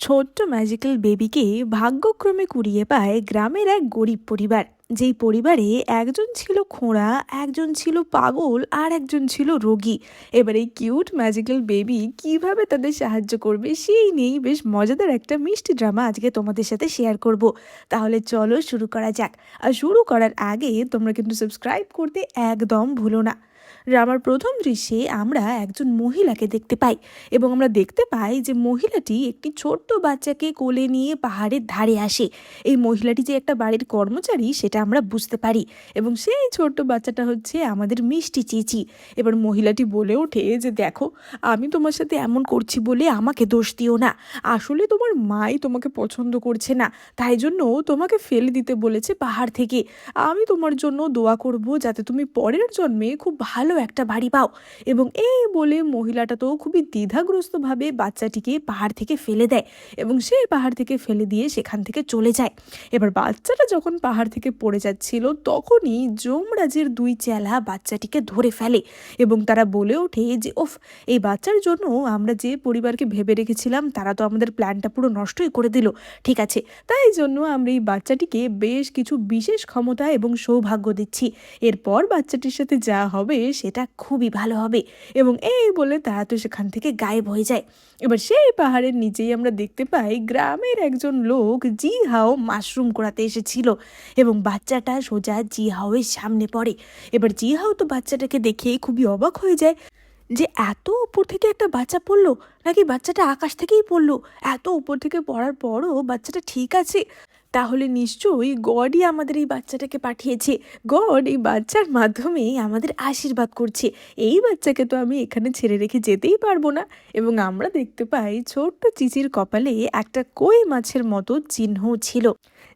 ছোট্ট ম্যাজিক্যাল বেবিকে ভাগ্যক্রমে কুড়িয়ে পায় গ্রামের এক গরিব পরিবার। যেই পরিবারে একজন ছিল খোঁড়া, একজন ছিল পাগল, আর একজন ছিল রোগী। এবার এই কিউট ম্যাজিক্যাল বেবি কিভাবে তাদের সাহায্য করবে সেই নিয়েই বেশ মজাদার একটা মিষ্টি ড্রামা আজকে তোমাদের সাথে শেয়ার করব। তাহলে চলো শুরু করা যাক। আর শুরু করার আগে তোমরা কিন্তু সাবস্ক্রাইব করতে একদম ভুলো না। ড্রামার প্রথম দৃশ্যে আমরা একজন মহিলাকে দেখতে পাই এবং আমরা দেখতে পাই যে মহিলাটি একটি ছোট্ট বাচ্চাকে কোলে নিয়ে পাহাড়ের ধারে আসে। এই মহিলাটি যে একটা বাড়ির কর্মচারী সেটা আমরা বুঝতে পারি এবং সেই ছোট্ট বাচ্চাটা হচ্ছে আমাদের মিষ্টি চিচি। এবার মহিলাটি বলে ওঠে যে দেখো, আমি তোমার সাথে এমন করছি বলে আমাকে দোষ দিও না। আসলে তোমার মাই তোমাকে পছন্দ করছে না, তাই জন্য তোমাকে ফেলে দিতে বলেছে পাহাড় থেকে। আমি তোমার জন্য দোয়া করব যাতে তুমি পরের জন্মে খুব ভালো একটা বাড়ি পাও। এবং এই বলে মহিলাটা তো খুবই দ্বিধাগ্রস্তভাবে বাচ্চাটিকে পাহাড় থেকে ফেলে দেয় এবং সে পাহাড় থেকে ফেলে দিয়ে সেখান থেকে চলে যায়। এবার বাচ্চাটা যখন পাহাড় থেকে পড়ে যাচ্ছিল তখনই যমরাজের দুই চেলা বাচ্চাটিকে ধরে ফেলে এবং তারা বলে ওঠে যে ওফ, এই বাচ্চার জন্য আমরা যে পরিবারকে ভেবে রেখেছিলাম তারা তো আমাদের প্ল্যানটা পুরো নষ্টই করে দিল। ঠিক আছে, তাই জন্য আমরা এই বাচ্চাটিকে বেশ কিছু বিশেষ ক্ষমতা এবং সৌভাগ্য দিচ্ছি। এরপর বাচ্চাটির সাথে যা হবে সেটা খুবই ভালো হবে। এবং এই বলে তারা তো সেখান থেকে গায়েব হয়ে যায়। এবার সেই পাহাড়ের নিচেই আমরা দেখতে পাই গ্রামের একজন লোক জি হাও মাশরুম কুড়াতে এসেছিল এবং বাচ্চাটা সোজা জি হাওয়ের সামনে পড়ে। এবার জি হাও তো বাচ্চাটাকে দেখে খুবই অবাক হয়ে যায় যে এত উপর থেকে একটা বাচ্চা পড়লো, নাকি বাচ্চাটা আকাশ থেকেই পড়লো। এত উপর থেকে পড়ার পরও বাচ্চাটা ঠিক আছে, তাহলে নিশ্চয়ই গডই আমাদের এই বাচ্চাটাকে পাঠিয়েছে। গড এই বাচ্চার মাধ্যমেই আমাদের আশীর্বাদ করছে। এই বাচ্চাকে তো আমি এখানে ছেড়ে রেখে যেতেই পারবো না। এবং আমরা দেখতে পাই ছোট্ট চিচির কপালে একটা কই মাছের মতো চিহ্ন ছিল।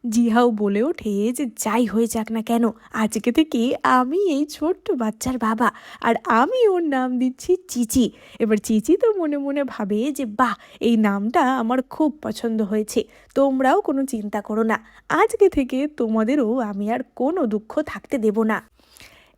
জিহাও বলে ওঠে যে যাই হয়ে যাক না কেন, আজকে থেকে আমি এই ছোট্ট বাচ্চার বাবা, আর আমি ওর নাম দিচ্ছি চিচি। এবার চিচি তো মনে মনে ভাবে যে বাহ, এই নামটা আমার খুব পছন্দ হয়েছে। তোমরাও কোনো চিন্তা করো না, আজকে থেকে তোমাদেরও আমি আর কোনো দুঃখ থাকতে দেব না।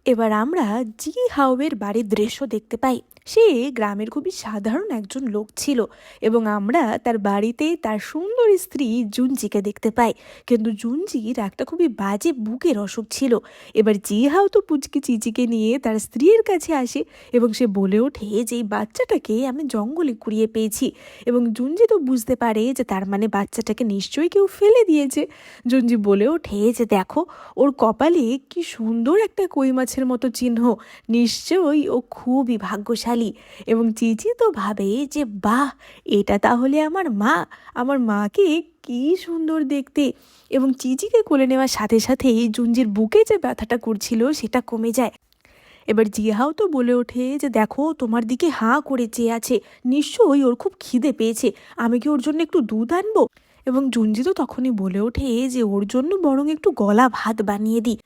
এবার আমরা জি হাওয়ের বাড়ির দৃশ্য দেখতে পাই। সে গ্রামের খুবই সাধারণ একজন লোক ছিল এবং আমরা তার বাড়িতে তার সুন্দর স্ত্রী জুনজিকে দেখতে পাই। কিন্তু জুনজির একটা খুবই বাজে বুকের অসুখ ছিল। এবার জি হাও তো পুচকি চিচিকে নিয়ে তার স্ত্রীর কাছে আসে এবং সে বলে ওঠে যে এই বাচ্চাটাকে আমি জঙ্গলে কুড়িয়ে পেয়েছি। এবং জুনজি তো বুঝতে পারে যে তার মানে বাচ্চাটাকে নিশ্চয়ই কেউ ফেলে দিয়েছে। জুনজি বলে ওঠে যে দেখো, ওর কপালে কি সুন্দর একটা কই মাছের মতো চিহ্ন, নিশ্চয়ই ও খুবই ভাগ্যশালী। এবং চিচি তো ভাবে যে বাহ, এটা তাহলে আমার মা, আমার মাকে কি সুন্দর দেখতে। এবং চিচিকে কোলে নেওয়ার সাথে সাথেই জুঞ্জির বুকে যে ব্যথাটা করছিল সেটা কমে যায়। এবার জিহাও তো বলে ওঠে যে দেখো, তোমার দিকে হাঁ করে চেয়ে আছে, নিশ্চয়ই ওর খুব খিদে পেয়েছে, আমি কি ওর জন্য একটু দুধ আনবো? এবং জুঞ্জি তো তখনই বলে ওঠে যে ওর জন্য বরং একটু গলা ভাত বানিয়ে দিই,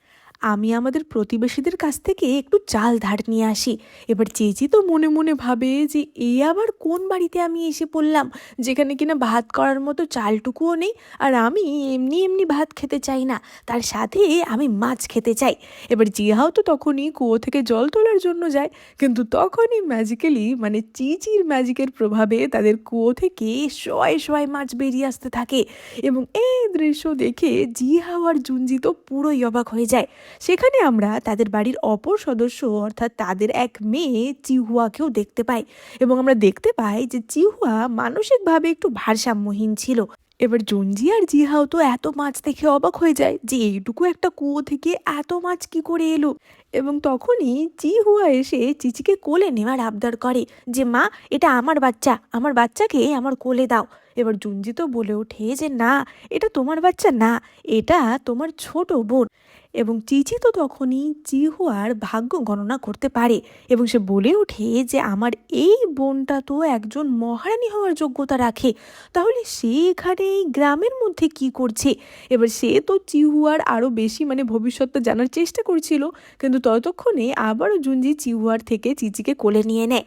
আমি আমাদের প্রতিবেশীদের কাছ থেকে একটু চাল ধার নিয়ে আসি। এবার চেঁচি তো মনে মনে ভাবে যে এই আবার কোন বাড়িতে আমি এসে পড়লাম, যেখানে কিনা ভাত করার মতো চালটুকুও নেই, আর আমি এমনি এমনি ভাত খেতে চাই না, তার সাথে আমি মাছ খেতে চাই। এবার জিহাও তো তখনই কুয়ো থেকে জল তোলার জন্য যায়, কিন্তু তখনই ম্যাজিক্যালি মানে চিচির ম্যাজিকের প্রভাবে তাদের কুয়ো থেকে শয়ে শয়ে মাছ বেরিয়ে আসতে থাকে। এবং এই দৃশ্য দেখে জিহাও আর জুনজি তো পুরোই অবাক হয়ে যায়। সেখানে আমরা তাদের বাড়ির অপর সদস্য অর্থাৎ তাদের এক মেয়ে চিহুয়াকেও দেখতে পাই এবং আমরা দেখতে পাই যে চিহুয়া মানসিকভাবে একটু ভারসাম্যহীন ছিল। এবার জুনজি আর জিহাও তো এত মাছ দেখে অবাক হয়ে যায় যে এইটুকু একটা কুয়ো থেকে এত মাছ কি করে এলো। এবং তখনই চিহুয়া এসে চিচিকে কোলে নেওয়ার আবদার করে যে মা, এটা আমার বাচ্চা, আমার বাচ্চাকে আমার কোলে দাও। এবার জুনজি তো বলে ওঠে যে না, এটা তোমার বাচ্চা না, এটা তোমার ছোট বোন। এবং চিচি তো তখনই চিহুয়ার ভাগ্য গণনা করতে পারে এবং সে বলে ওঠে যে আমার এই বোনটা তো একজন মহারানী হওয়ার যোগ্যতা রাখে, তাহলে সে এখানে এই গ্রামের মধ্যে কি করছে? এবার সে তো চিহুয়ার আরও বেশি মানে ভবিষ্যৎটা জানার চেষ্টা করছিল, কিন্তু ততক্ষণে আবারও জুনজি চিহুয়ার থেকে চিচিকে কোলে নিয়ে নেয়।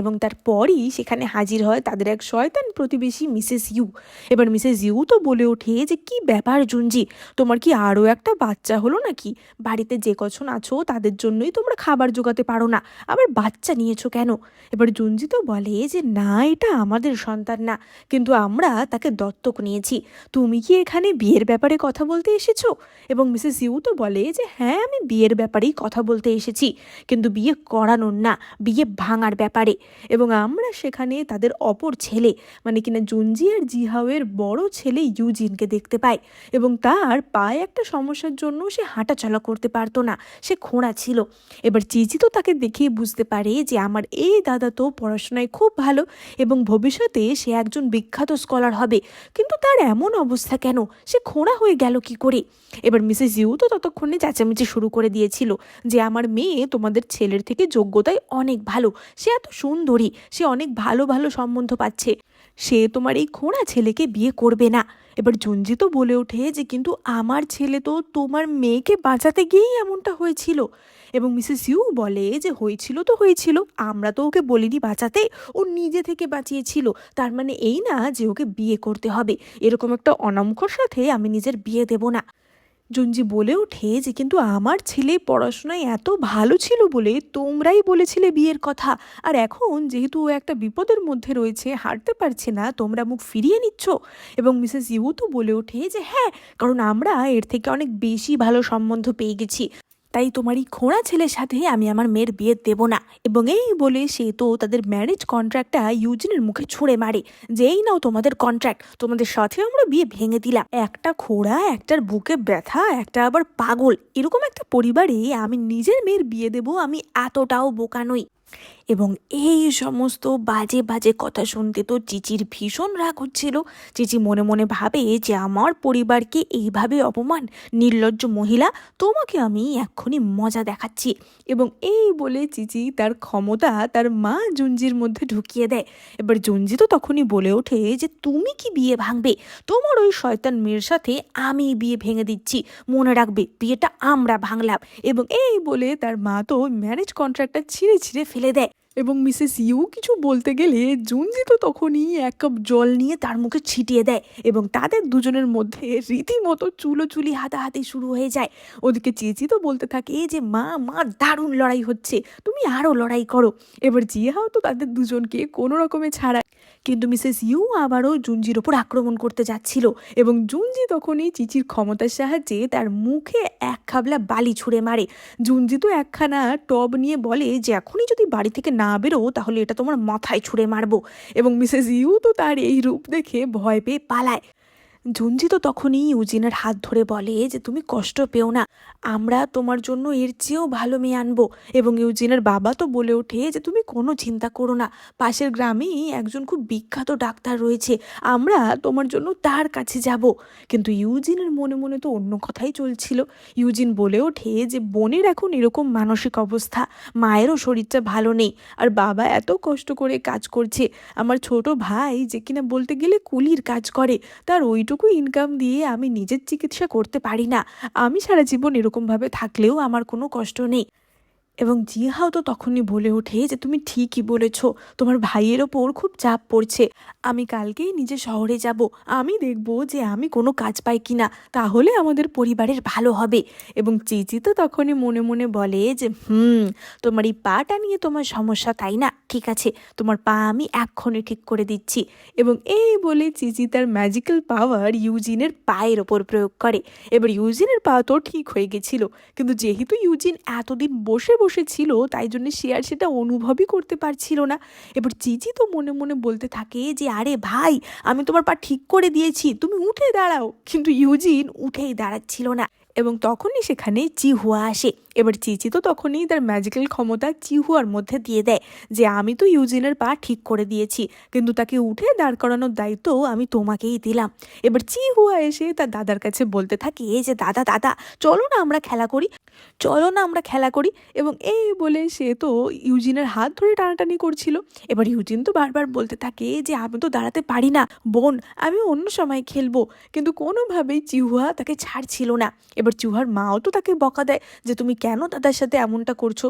এবং তারপরই সেখানে হাজির হয় তাদের এক শয়তান প্রতিবেশী মিসেস ইউ। এবার মিসেস ইউ তো বলে ওঠে যে কি ব্যাপার জুনজি, তোমার কি আরও একটা বাচ্চা হলো নাকি? বাড়িতে যে কজন আছো তাদের জন্যই তোমরা খাবার জোগাতে পারো না, আবার বাচ্চা নিয়েছো কেন? এবার জুনজি তো বলে যে না, এটা আমাদের সন্তান না, কিন্তু আমরা তাকে দত্তক নিয়েছি। তুমি কি এখানে বিয়ের ব্যাপারে কথা বলতে এসেছো? এবং মিসেস ইউ তো বলে যে হ্যাঁ, আমি বিয়ের ব্যাপারেই কথা বলতে এসেছি, কিন্তু বিয়ে করানোর না, বিয়ে ভাঙার ব্যাপারে। এবং আমরা সেখানে তাদের অপর ছেলে, মানে কিনা জুনজি আর জিহাওয়ের বড় ছেলে ইউজিনকে দেখতে পাই। এবং তার পায়ে একটা সমস্যার জন্য সে হাঁটাচলা করতে পারতো না, সে খোঁড়া ছিল। এবার চিচি তো তাকে দেখেই বুঝতে পারে যে আমার এই দাদা তো পড়াশোনায় খুব ভালো এবং ভবিষ্যতে সে একজন বিখ্যাত স্কলার হবে, কিন্তু তার এমন অবস্থা কেন, সে খোঁড়া হয়ে গেল কি করে? এবার মিসেস ইউ তো ততক্ষণে চেঁচামেচি শুরু করে দিয়েছিল যে আমার মেয়ে তোমাদের ছেলের থেকে যোগ্যতায় অনেক ভালো, সে এত সুন্দরী, সে অনেক ভালো ভালো সম্বন্ধ পাচ্ছে, সে তোমার এই খোঁড়া ছেলেকে বিয়ে করবে না। এবার জুনজি তো বলে ওঠে যে কিন্তু আমার ছেলে তো তোমার মেয়েকে বাঁচাতে গিয়েই এমনটা হয়েছিল। এবং মিসেস ইউ বলে যে হয়েছিল তো হয়েছিল, আমরা তো ওকে বলিনি বাঁচাতে, ও নিজে থেকে বাঁচিয়েছিল, তার মানে এই না যে ওকে বিয়ে করতে হবে। এরকম একটা অনামুখর সাথে আমি নিজের বিয়ে দেব না। জুনজি বলে ওঠে যে কিন্তু আমার ছেলে পড়াশোনায় এত ভালো ছিল বলে তোমরাই বলেছিলে বিয়ের কথা, আর এখন যেহেতু ও একটা বিপদের মধ্যে রয়েছে, হাঁটতে পারছে না, তোমরা মুখ ফিরিয়ে নিচ্ছ। এবং মিসেস ইউ তো বলে ওঠে যে হ্যাঁ, কারণ আমরা এর থেকে অনেক বেশি ভালো সম্বন্ধ পেয়ে গেছি, তাই তোমার এই খোঁড়া ছেলের সাথে আমি আমার মেয়ের বিয়ে দেব না। এবং এই বলে সে তো তাদের ম্যারেজ কন্ট্রাক্টটা ইউজিনের মুখে ছুঁড়ে মারে যে এই নাও তোমাদের কন্ট্রাক্ট, তোমাদের সাথে আমরা বিয়ে ভেঙে দিলাম। একটা খোঁড়া, একটার বুকে ব্যথা, একটা আবার পাগল, এরকম একটা পরিবারে আমি নিজের মেয়ের বিয়ে দেব, আমি এতটাও বোকা নই। এবং এই সমস্ত বাজে বাজে কথা শুনতে তো চিচির ভীষণ রাগ হচ্ছিল। চিচি মনে মনে ভাবে যে আমার পরিবারকে এইভাবে অপমান, নির্লজ্জ মহিলা, তোমাকে আমি এক্ষুনি মজা দেখাচ্ছি। এবং এই বলে চিচি তার ক্ষমতা তার মা জুনজির মধ্যে ঢুকিয়ে দেয়। এবার জুনজি তো তখনই বলে ওঠে যে তুমি কি বিয়ে ভাঙবে? তোমার ওই শয়তান মেয়ের সাথে আমি বিয়ে ভেঙে দিচ্ছি, মনে রাখবে বিয়েটা আমরা ভাঙলাম। এবং এই বলে তার মা তো ম্যারেজ কন্ট্রাক্টটা ছিঁড়ে ছিঁড়ে ফেলে দেয়। এবং মিসেস ইউ কিছু বলতে গেলে জুনজি তো তখনই এক কাপ জল নিয়ে তার মুখে ছিটিয়ে দেয় এবং তাদের দুজনের মধ্যে রীতিমতো চুলোচুলি হাতাহাতি শুরু হয়ে যায়। ওদিকে চেঁচি তো বলতে থাকে যে মা মা দারুণ লড়াই হচ্ছে, তুমি আরও লড়াই করো। এবার জিহাও তো তাদের দুজনকে কোনো রকমে ছাড়ায়, কিন্তু মিসেস ইউ আবারও জুনজির ওপর আক্রমণ করতে যাচ্ছিল। এবং জুনজি তখনই চিচির ক্ষমতার সাহায্যে তার মুখে এক খাবলা বালি ছুঁড়ে মারে। জুনজি তো একখানা টব নিয়ে বলে যে এখনই যদি বাড়ি থেকে না বেরো তাহলে এটা তোমার মাথায় ছুঁড়ে মারবো। এবং মিসেস ইউ তো তার এই রূপ দেখে ভয় পেয়ে পালায়। ঝুঞ্জি তো তখনই ইউজিনের হাত ধরে বলে যে তুমি কষ্ট পেও না, আমরা তোমার জন্য এর চেয়েও ভালো মেয়ে আনবো। এবং ইউজিনের বাবা তো বলে ওঠে যে তুমি কোনো চিন্তা করো না, পাশের গ্রামেই একজন খুব বিখ্যাত ডাক্তার রয়েছে, আমরা তোমার জন্য তার কাছে যাব। কিন্তু ইউজিনের মনে মনে তো অন্য কথাই চলছিল। ইউজিন বলে ওঠে যে বোনের এখন এরকম মানসিক অবস্থা, মায়েরও শরীরটা ভালো নেই, আর বাবা এত কষ্ট করে কাজ করছে, আমার ছোট ভাই যে কিনা বলতে গেলে কুলির কাজ করে, তার ওইটুকু ইনকাম দিয়ে আমি নিজের চিকিৎসা করতে পারি না, আমি সারা জীবন এরকমভাবে থাকলেও আমার কোনো কষ্ট নেই। এবং জিহাও তো তখনই বলে ওঠে যে তুমি ঠিকই বলেছ, তোমার ভাইয়ের ওপর খুব চাপ পড়ছে, আমি কালকেই নিজে শহরে যাব, আমি দেখব যে আমি কোনো কাজ পাই কিনা, তাহলে আমাদের পরিবারের ভালো হবে। এবং চিচি তো তখনই মনে মনে বলে যে তোমার এই পাটা নিয়ে তোমার সমস্যা, তাই না? ঠিক আছে, তোমার পা আমি এক্ষুনি ঠিক করে দিচ্ছি। এবং এই বলে চিচি তার ম্যাজিক্যাল পাওয়ার ইউজিনের পায়ের ওপর প্রয়োগ করে। এবার ইউজিনের পা তো ঠিক হয়ে গেছিল, কিন্তু যেহেতু ইউজিন এতদিন বসে বসে ছিল তাই জন্য সে আর সেটা অনুভবই করতে পারছিল না। এবার চিচি তো মনে মনে বলতে থাকে যে আরে ভাই, আমি তোমার পা ঠিক করে দিয়েছি, তুমি উঠে দাঁড়াও। কিন্তু ইউজিন উঠেই দাঁড়াচ্ছিল না। এবং তখনই সেখানে চিহুয়া আসে। এবার চিচি তো তখনই তার ম্যাজিক্যাল ক্ষমতা চিহুয়ার মধ্যে দিয়ে দেয় যে আমি তো ইউজিনের পা ঠিক করে দিয়েছি, কিন্তু তাকে উঠে দাঁড় করানোর দায়িত্ব আমি তোমাকেই দিলাম। এবার চিহুয়া এসে তার দাদার কাছে বলতে থাকে যে দাদা দাদা, চলো না আমরা খেলা করি, চলো না আমরা খেলা করি। এবং এই বলে সে তো ইউজিনের হাত ধরে টানাটানি করছিল। এবার ইউজিন তো বারবার বলতে থাকে যে আমি তো দাঁড়াতে পারি না বোন, আমি অন্য সময় খেলবো, কিন্তু কোনোভাবেই চিহুয়া তাকে ছাড়ছিল না। এবার চিহুয়ার মাও তো তাকে বকা দেয় যে তুমি কেন দাদার সাথে এমনটা করছো,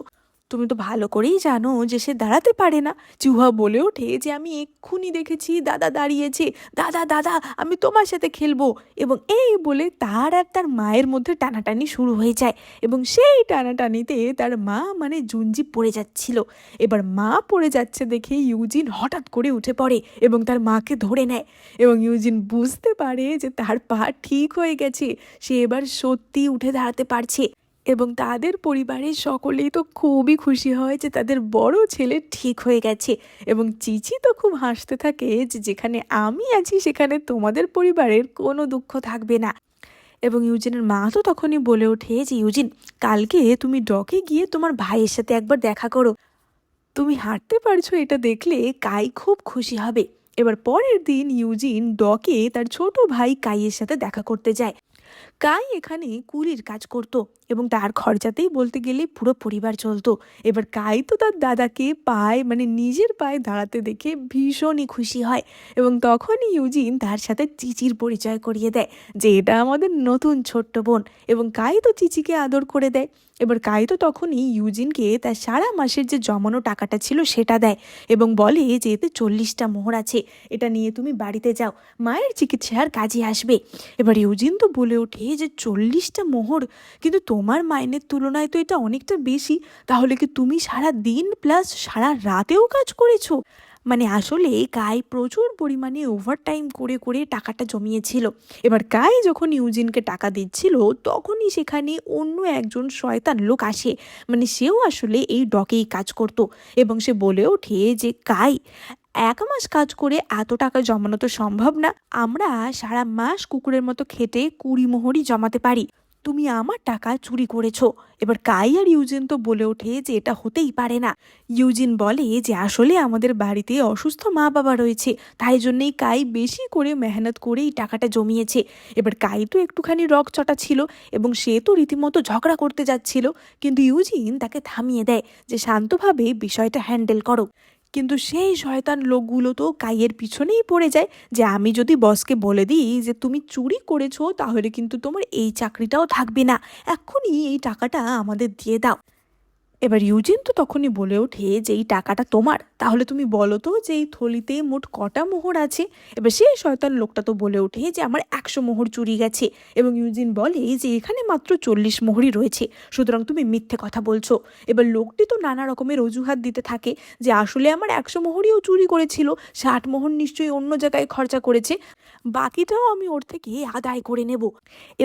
তুমি তো ভালো করেই জানো যে সে দাঁড়াতে পারে না। চুহা বলে ওঠে যে আমি এক্ষুনি দেখেছি দাদা দাঁড়িয়েছে, দাদা দাদা আমি তোমার সাথে খেলবো। এবং এই বলে তার আর তার মায়ের মধ্যে টানাটানি শুরু হয়ে যায়। এবং সেই টানাটানিতে তার মা মানে জুঞ্জি পড়ে যাচ্ছিল। এবার মা পড়ে যাচ্ছে দেখে ইউজিন হঠাৎ করে উঠে পড়ে এবং তার মাকে ধরে নেয়। এবং ইউজিন বুঝতে পারে যে তার পা ঠিক হয়ে গেছে, সে এবার সত্যি উঠে দাঁড়াতে পারছে। এবং তাদের পরিবারের সকলেই তো খুবই খুশি হয় যে তাদের বড় ছেলে ঠিক হয়ে গেছে। এবং চিচি তো খুব হাসতে থাকে যে যেখানে আমি আছি সেখানে তোমাদের পরিবারের কোনো দুঃখ থাকবে না। এবং ইউজিনের মা তো তখনই বলে ওঠে যে ইউজিন, কালকে তুমি ডকে গিয়ে তোমার ভাইয়ের সাথে একবার দেখা করো। তুমি হাঁটতে পারছো এটা দেখলে কাই খুব খুশি হবে। এবার পরের দিন ইউজিন ডকে তার ছোট ভাই কাইয়ের সাথে দেখা করতে যায়। কাই এখানে কুলির কাজ করত এবং তার খরচাতেই বলতে গেলে পুরো পরিবার চলতো। এবার কাই তো তার দাদাকে পায় মানে নিজের পায়ে দাঁড়াতে দেখে ভীষণই খুশি হয়। এবং তখনই ইউজিন তার সাথে চিচির পরিচয় করিয়ে দেয় যে এটা আমাদের নতুন ছোট্ট বোন। এবং কাই তো চিচিকে আদর করে দেয়। এবার কাই তো তখনই ইউজিনকে তার সারা মাসের যে জমানো টাকাটা ছিল সেটা দেয় এবং বলে যে এতে 40টা মোহর আছে, এটা নিয়ে তুমি বাড়িতে যাও, মায়ের চিকিৎসার কাজে আসবে। এবার ইউজিন তো বলে ওঠে যে 40টা মোহর, কিন্তু তোমার মাইনের তুলনায় তো এটা অনেকটা বেশি। তাহলে কি তুমি সারা দিন প্লাস সারা রাতেও কাজ করেছো? মানে আসলে কাই প্রচুর পরিমাণে ওভারটাইম করে করে টাকাটা জমিয়েছিল। এবার কাই যখন ইউজিনকে টাকা দিচ্ছিল তখনই সেখানে অন্য একজন শয়তান লোক আসে, মানে সেও আসলে এই ডকেই কাজ করত। এবং সে বলে ওঠে যে কাই, 1 মাস কাজ করে এত টাকা জমানো তো সম্ভব না, আমরা সারা মাস কুকুরের মতো খেটে 20 মোহরই জমাতে পারি, তুমি আমার টাকা চুরি করেছো। এবার কাই আর ইউজিন তো বলে ওঠে যে এটা হতেই পারে না। ইউজিন বলে যে আসলে আমাদের বাড়িতে অসুস্থ মা বাবা রয়েছে, তাই জন্যেই কাই বেশি করে মেহনত করে এই টাকাটা জমিয়েছে। এবার কাই তো একটুখানি রকচটা ছিল এবং সে তো রীতিমতো ঝগড়া করতে যাচ্ছিল, কিন্তু ইউজিন তাকে থামিয়ে দেয় যে শান্তভাবে বিষয়টা হ্যান্ডেল করো। কিন্তু সেই শয়তান লোকগুলো তো কাইয়ের পিছনেই পড়ে যায় যে আমি যদি বসকে বলে দিই যে তুমি চুরি করেছো তাহলে কিন্তু তোমার এই চাকরিটাও থাকবে না, এক্ষুনি এই টাকাটা আমাদের দিয়ে দাও। এবার ইউজিন তো তখনই বলে ওঠে যে এই টাকাটা তোমার, তাহলে তুমি বলো তো যে এই থলিতে মোট কটা মোহর আছে। এবার সেই শয়তান লোকটা তো বলে ওঠে যে আমার 100 মোহর চুরি গেছে। এবং ইউজিন বলে যে এখানে মাত্র 40 মোহরই রয়েছে, সুতরাং তুমি মিথ্যে কথা বলছো। এবার লোকটি তো নানা রকমের অজুহাত দিতে থাকে যে আসলে আমার 100 মোহরইও চুরি করেছিল, 60 মোহর নিশ্চয়ই অন্য জায়গায় খরচা করেছে, বাকিটাও আমি ওর থেকে আদায় করে নেব।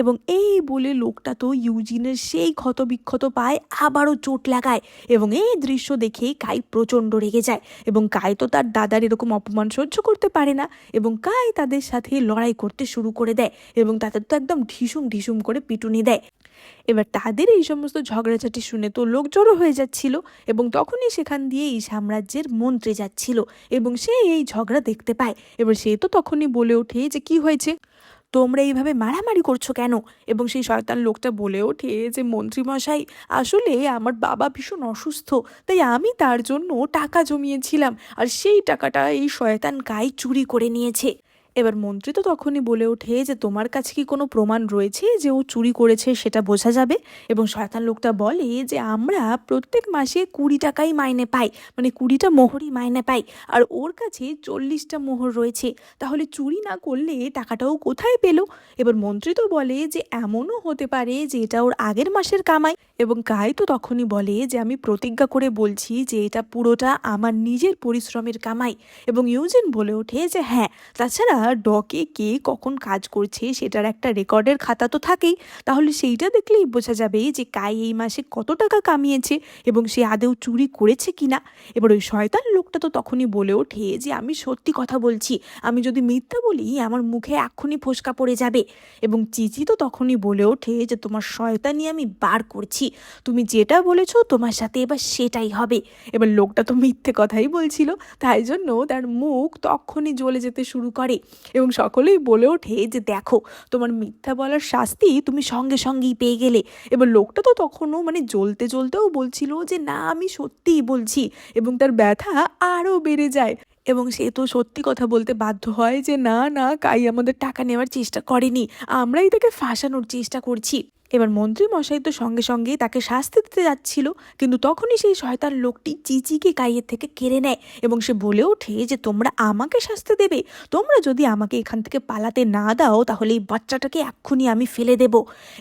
এবং এই বলে লোকটা তো ইউজিনের সেই ক্ষতবিক্ষত পায়ে আবারও চোট লাগায়। এবং এই দৃশ্য দেখে কাই প্রচণ্ড রেগে যায় এবং কাই তো তার দাদার এরকম অপমান সহ্য করতে পারে না। এবং কাই তাদের সাথে লড়াই করতে শুরু করে দেয় এবং তাদের তো একদম ঢিসুম ঢিসুম করে পিটুনি দেয়। এবার তাদের এই সমস্ত ঝগড়াঝাটি শুনে তো লোক জড়ো হয়ে যাচ্ছিল এবং তখনই সেখান দিয়ে এই সাম্রাজ্যের মন্ত্রী যাচ্ছিল এবং সে এই ঝগড়া দেখতে পায়। এবার সে তো তখনই বলে ওঠে যে কি হয়েছে, তোমরা এইভাবে মারামারি করছো কেন? এবং সেই শয়তান লোকটা বলে ওঠে যে মন্ত্রীমশাই, আসলে আমার বাবা ভীষণ অসুস্থ, তাই আমি তার জন্য টাকা জমিয়েছিলাম আর সেই টাকাটা এই শয়তান কাই চুরি করে নিয়েছে। এবার মন্ত্রী তো তখনই বলে ওঠে যে তোমার কাছে কি কোনো প্রমাণ রয়েছে যে ও চুরি করেছে সেটা বোঝা যাবে? এবং শয়তান লোকটা বলে যে আমরা প্রত্যেক মাসে 20 টাকাই মাইনে পাই, মানে 20টা মোহরই মাইনে পাই, আর ওর কাছে 40টা মোহর রয়েছে, তাহলে চুরি না করলে টাকাটাও কোথায় পেলো? এবার মন্ত্রী তো বলে যে এমনও হতে পারে যে এটা ওর আগের মাসের কামাই। এবং কাই তো তখনই বলে যে আমি প্রতিজ্ঞা করে বলছি যে এটা পুরোটা আমার নিজের পরিশ্রমের কামাই। এবং ইউজিন বলে ওঠে যে হ্যাঁ, তাছাড়া ডকে কে কখন কাজ করছে সেটার একটা রেকর্ডের খাতা তো থাকেই, তাহলে সেইটা দেখলেই বোঝা যাবে যে কাই এই মাসে কত টাকা কামিয়েছে এবং সে আদেও চুরি করেছে কিনা। এবার ওই শয়তান লোকটা তো তখনই বলে ওঠে যে আমি সত্যি কথা বলছি, আমি যদি মিথ্যা বলি আমার মুখে এক্ষুনি ফোসকা পড়ে যাবে। এবং চিচি তো তখনই বলে ওঠে যে তোমার শয়তানি আমি বার করছি, তুমি যেটা বলেছো তোমার সাথে এবার সেটাই হবে। এবার লোকটা তো মিথ্যে কথাই বলছিল, তাই জন্য তার মুখ তখনই জ্বলে যেতে শুরু করে এবং সকলেই বলে ওঠে যে দেখো, তোমার মিথ্যা বলার শাস্তি তুমি সঙ্গে সঙ্গেই পেয়ে গেলে। এবার লোকটা তো তখনও মানে জ্বলতে জ্বলতেও বলছিল যে না আমি সত্যিই বলছি, এবং তার ব্যথা আরও বেড়ে যায়। এবং সে তো সত্যি কথা বলতে বাধ্য হয় যে না না, কাই আমাদের টাকা নেওয়ার চেষ্টা করেনি, আমরাই তাকে ফাঁসানোর চেষ্টা করছি। এবার মন্ত্রী মশাই তো সঙ্গে সঙ্গেই তাকে শাস্তি দিতে যাচ্ছিল, কিন্তু তখনই সেই শয়তান লোকটি চিচিকে গায়ের থেকে কেড়ে নেয় এবং সে বলে ওঠে যে তোমরা আমাকে শাস্তি দেবে, তোমরা যদি আমাকে এখান থেকে পালাতে না দাও তাহলে এই বাচ্চাটাকে এক্ষুনি আমি ফেলে দেব।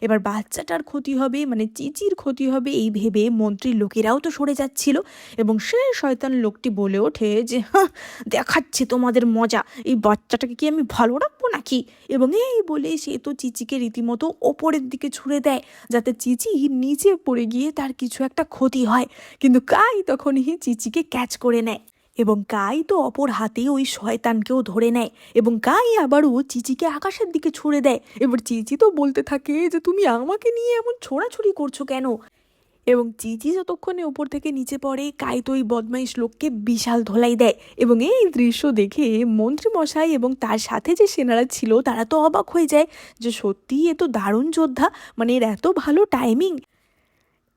এবার বাচ্চাটার ক্ষতি হবে, মানে চিচির ক্ষতি হবে এই ভেবে মন্ত্রীর লোকেরাও তো সরে যাচ্ছিল এবং সে শয়তান লোকটি বলে ওঠে যে হ্যাঁ, দেখাচ্ছি তোমাদের মজা, এই বাচ্চাটাকে কি আমি ভালো রাখবো নাকি। এবং এই বলে সে তো চিচিকে রীতিমতো ওপরের দিকে ছুঁড়ে দেয় যাতে চিচি নিচে পড়ে গিয়ে তার কিছু একটা ক্ষতি হয়, কিন্তু কাই তখনই চিচিকে ক্যাচ করে নেয় এবং কাই তো অপর হাতে ওই শয়তানকেও ধরে নেয় এবং কাই আবারও চিচিকে আকাশের দিকে ছুঁড়ে দেয়। এবার চিচি তো বলতে থাকে যে তুমি আমাকে নিয়ে এমন ছোড়াছুড়ি করছো কেন। এবং চিচি যতক্ষণে ওপর থেকে নিচে পড়ে কাই তো ওই বদমাইশ লোককে বিশাল ধোলাই দেয় এবং এই দৃশ্য দেখে মন্ত্রী মশাই এবং তার সাথে যে সেনারা ছিল তারা তো অবাক হয়ে যায় যে সত্যিই এ তো দারুণ যোদ্ধা, মানে এর এত ভালো টাইমিং।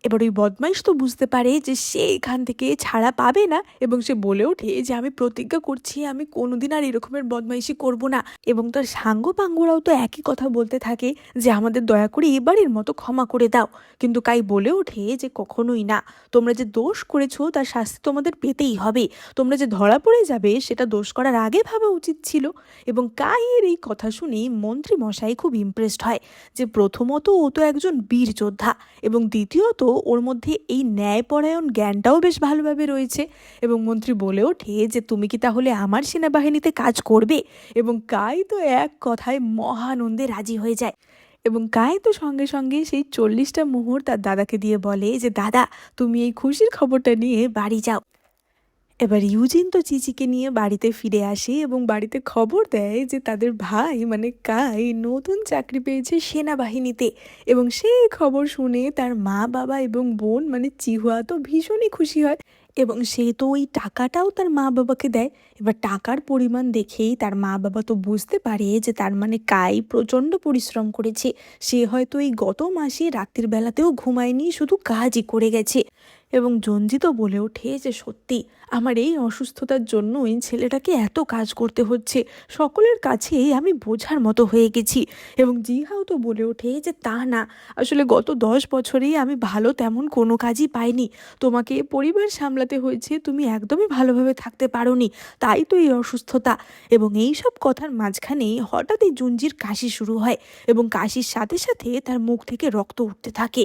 এবার ওই বদমাইশ তো বুঝতে পারে যে সে এখান থেকে ছাড়া পাবে না এবং সে বলে ওঠে যে আমি প্রতিজ্ঞা করছি আমি কোনোদিন আর এরকমের বদমাইশি করব না। এবং তার সাঙ্গ পাঙ্গরাও তো একই কথা বলতে থাকে যে আমাদের দয়া করে এবারের মতো ক্ষমা করে দাও, কিন্তু কাই বলে ওঠে যে কখনোই না, তোমরা যে দোষ করেছো তার শাস্তি তোমাদের পেতেই হবে, তোমরা যে ধরা পড়ে যাবে সেটা দোষ করার আগে ভাবা উচিত ছিল। এবং কাইয়ের এই কথা শুনে মন্ত্রী মশাই খুব ইমপ্রেসড হয় যে প্রথমত ও তো একজন বীর যোদ্ধা এবং দ্বিতীয়ত ওর মধ্যে এই ন্যায়পরায়ণ জ্ঞানটাও বেশ ভালোভাবে রয়েছে। এবং মন্ত্রী বলে ওঠে যে তুমি কি তাহলে আমার সেনাবাহিনীতে কাজ করবে। এবং কাই তো এক কথায় মহানন্দে রাজি হয়ে যায় এবং কাই তো সঙ্গে সঙ্গে সেই 40টা মোহর তার দাদাকে দিয়ে বলে যে দাদা তুমি এই খুশির খবরটা নিয়ে বাড়ি যাও। এবার ইউজিন তো চিচিকে নিয়ে বাড়িতে ফিরে আসে এবং বাড়িতে খবর দেয় যে তাদের ভাই মানে কাই নতুন চাকরি পেয়েছে সেনাবাহিনীতে এবং সেই খবর শুনে তার মা বাবা এবং বোন মানে চিহুয়া তো ভীষণই খুশি হয় এবং সে তো ওই টাকাটাও তার মা বাবাকে দেয়। এবার টাকার পরিমাণ দেখেই তার মা বাবা তো বুঝতে পারে যে তার মানে কাই প্রচণ্ড পরিশ্রম করেছে, সে হয়তো এই গত মাসে রাত্রির বেলাতেও ঘুমায়নি, শুধু কাজই করে গেছে। এবং জঞ্জিত বলে ওঠে যে সত্যি আমার এই অসুস্থতার জন্যই ছেলেটাকে এত কাজ করতে হচ্ছে, সকলের কাছে আমি বোঝার মতো হয়ে গেছি। এবং জিহাও তো বলে ওঠে যে তা না, আসলে গত 10 বছরেই আমি ভালো তেমন কোনো কাজই পাইনি, তোমাকে পরিবার সামলাতে হয়েছে, তুমি একদমই ভালোভাবে থাকতে পারোনি, তাই তো এই অসুস্থতা। এবং এই সব কথার মাঝখানেই হঠাৎই জুঞ্জির কাশি শুরু হয় এবং কাশির সাথে সাথে তার মুখ থেকে রক্ত উঠতে থাকে,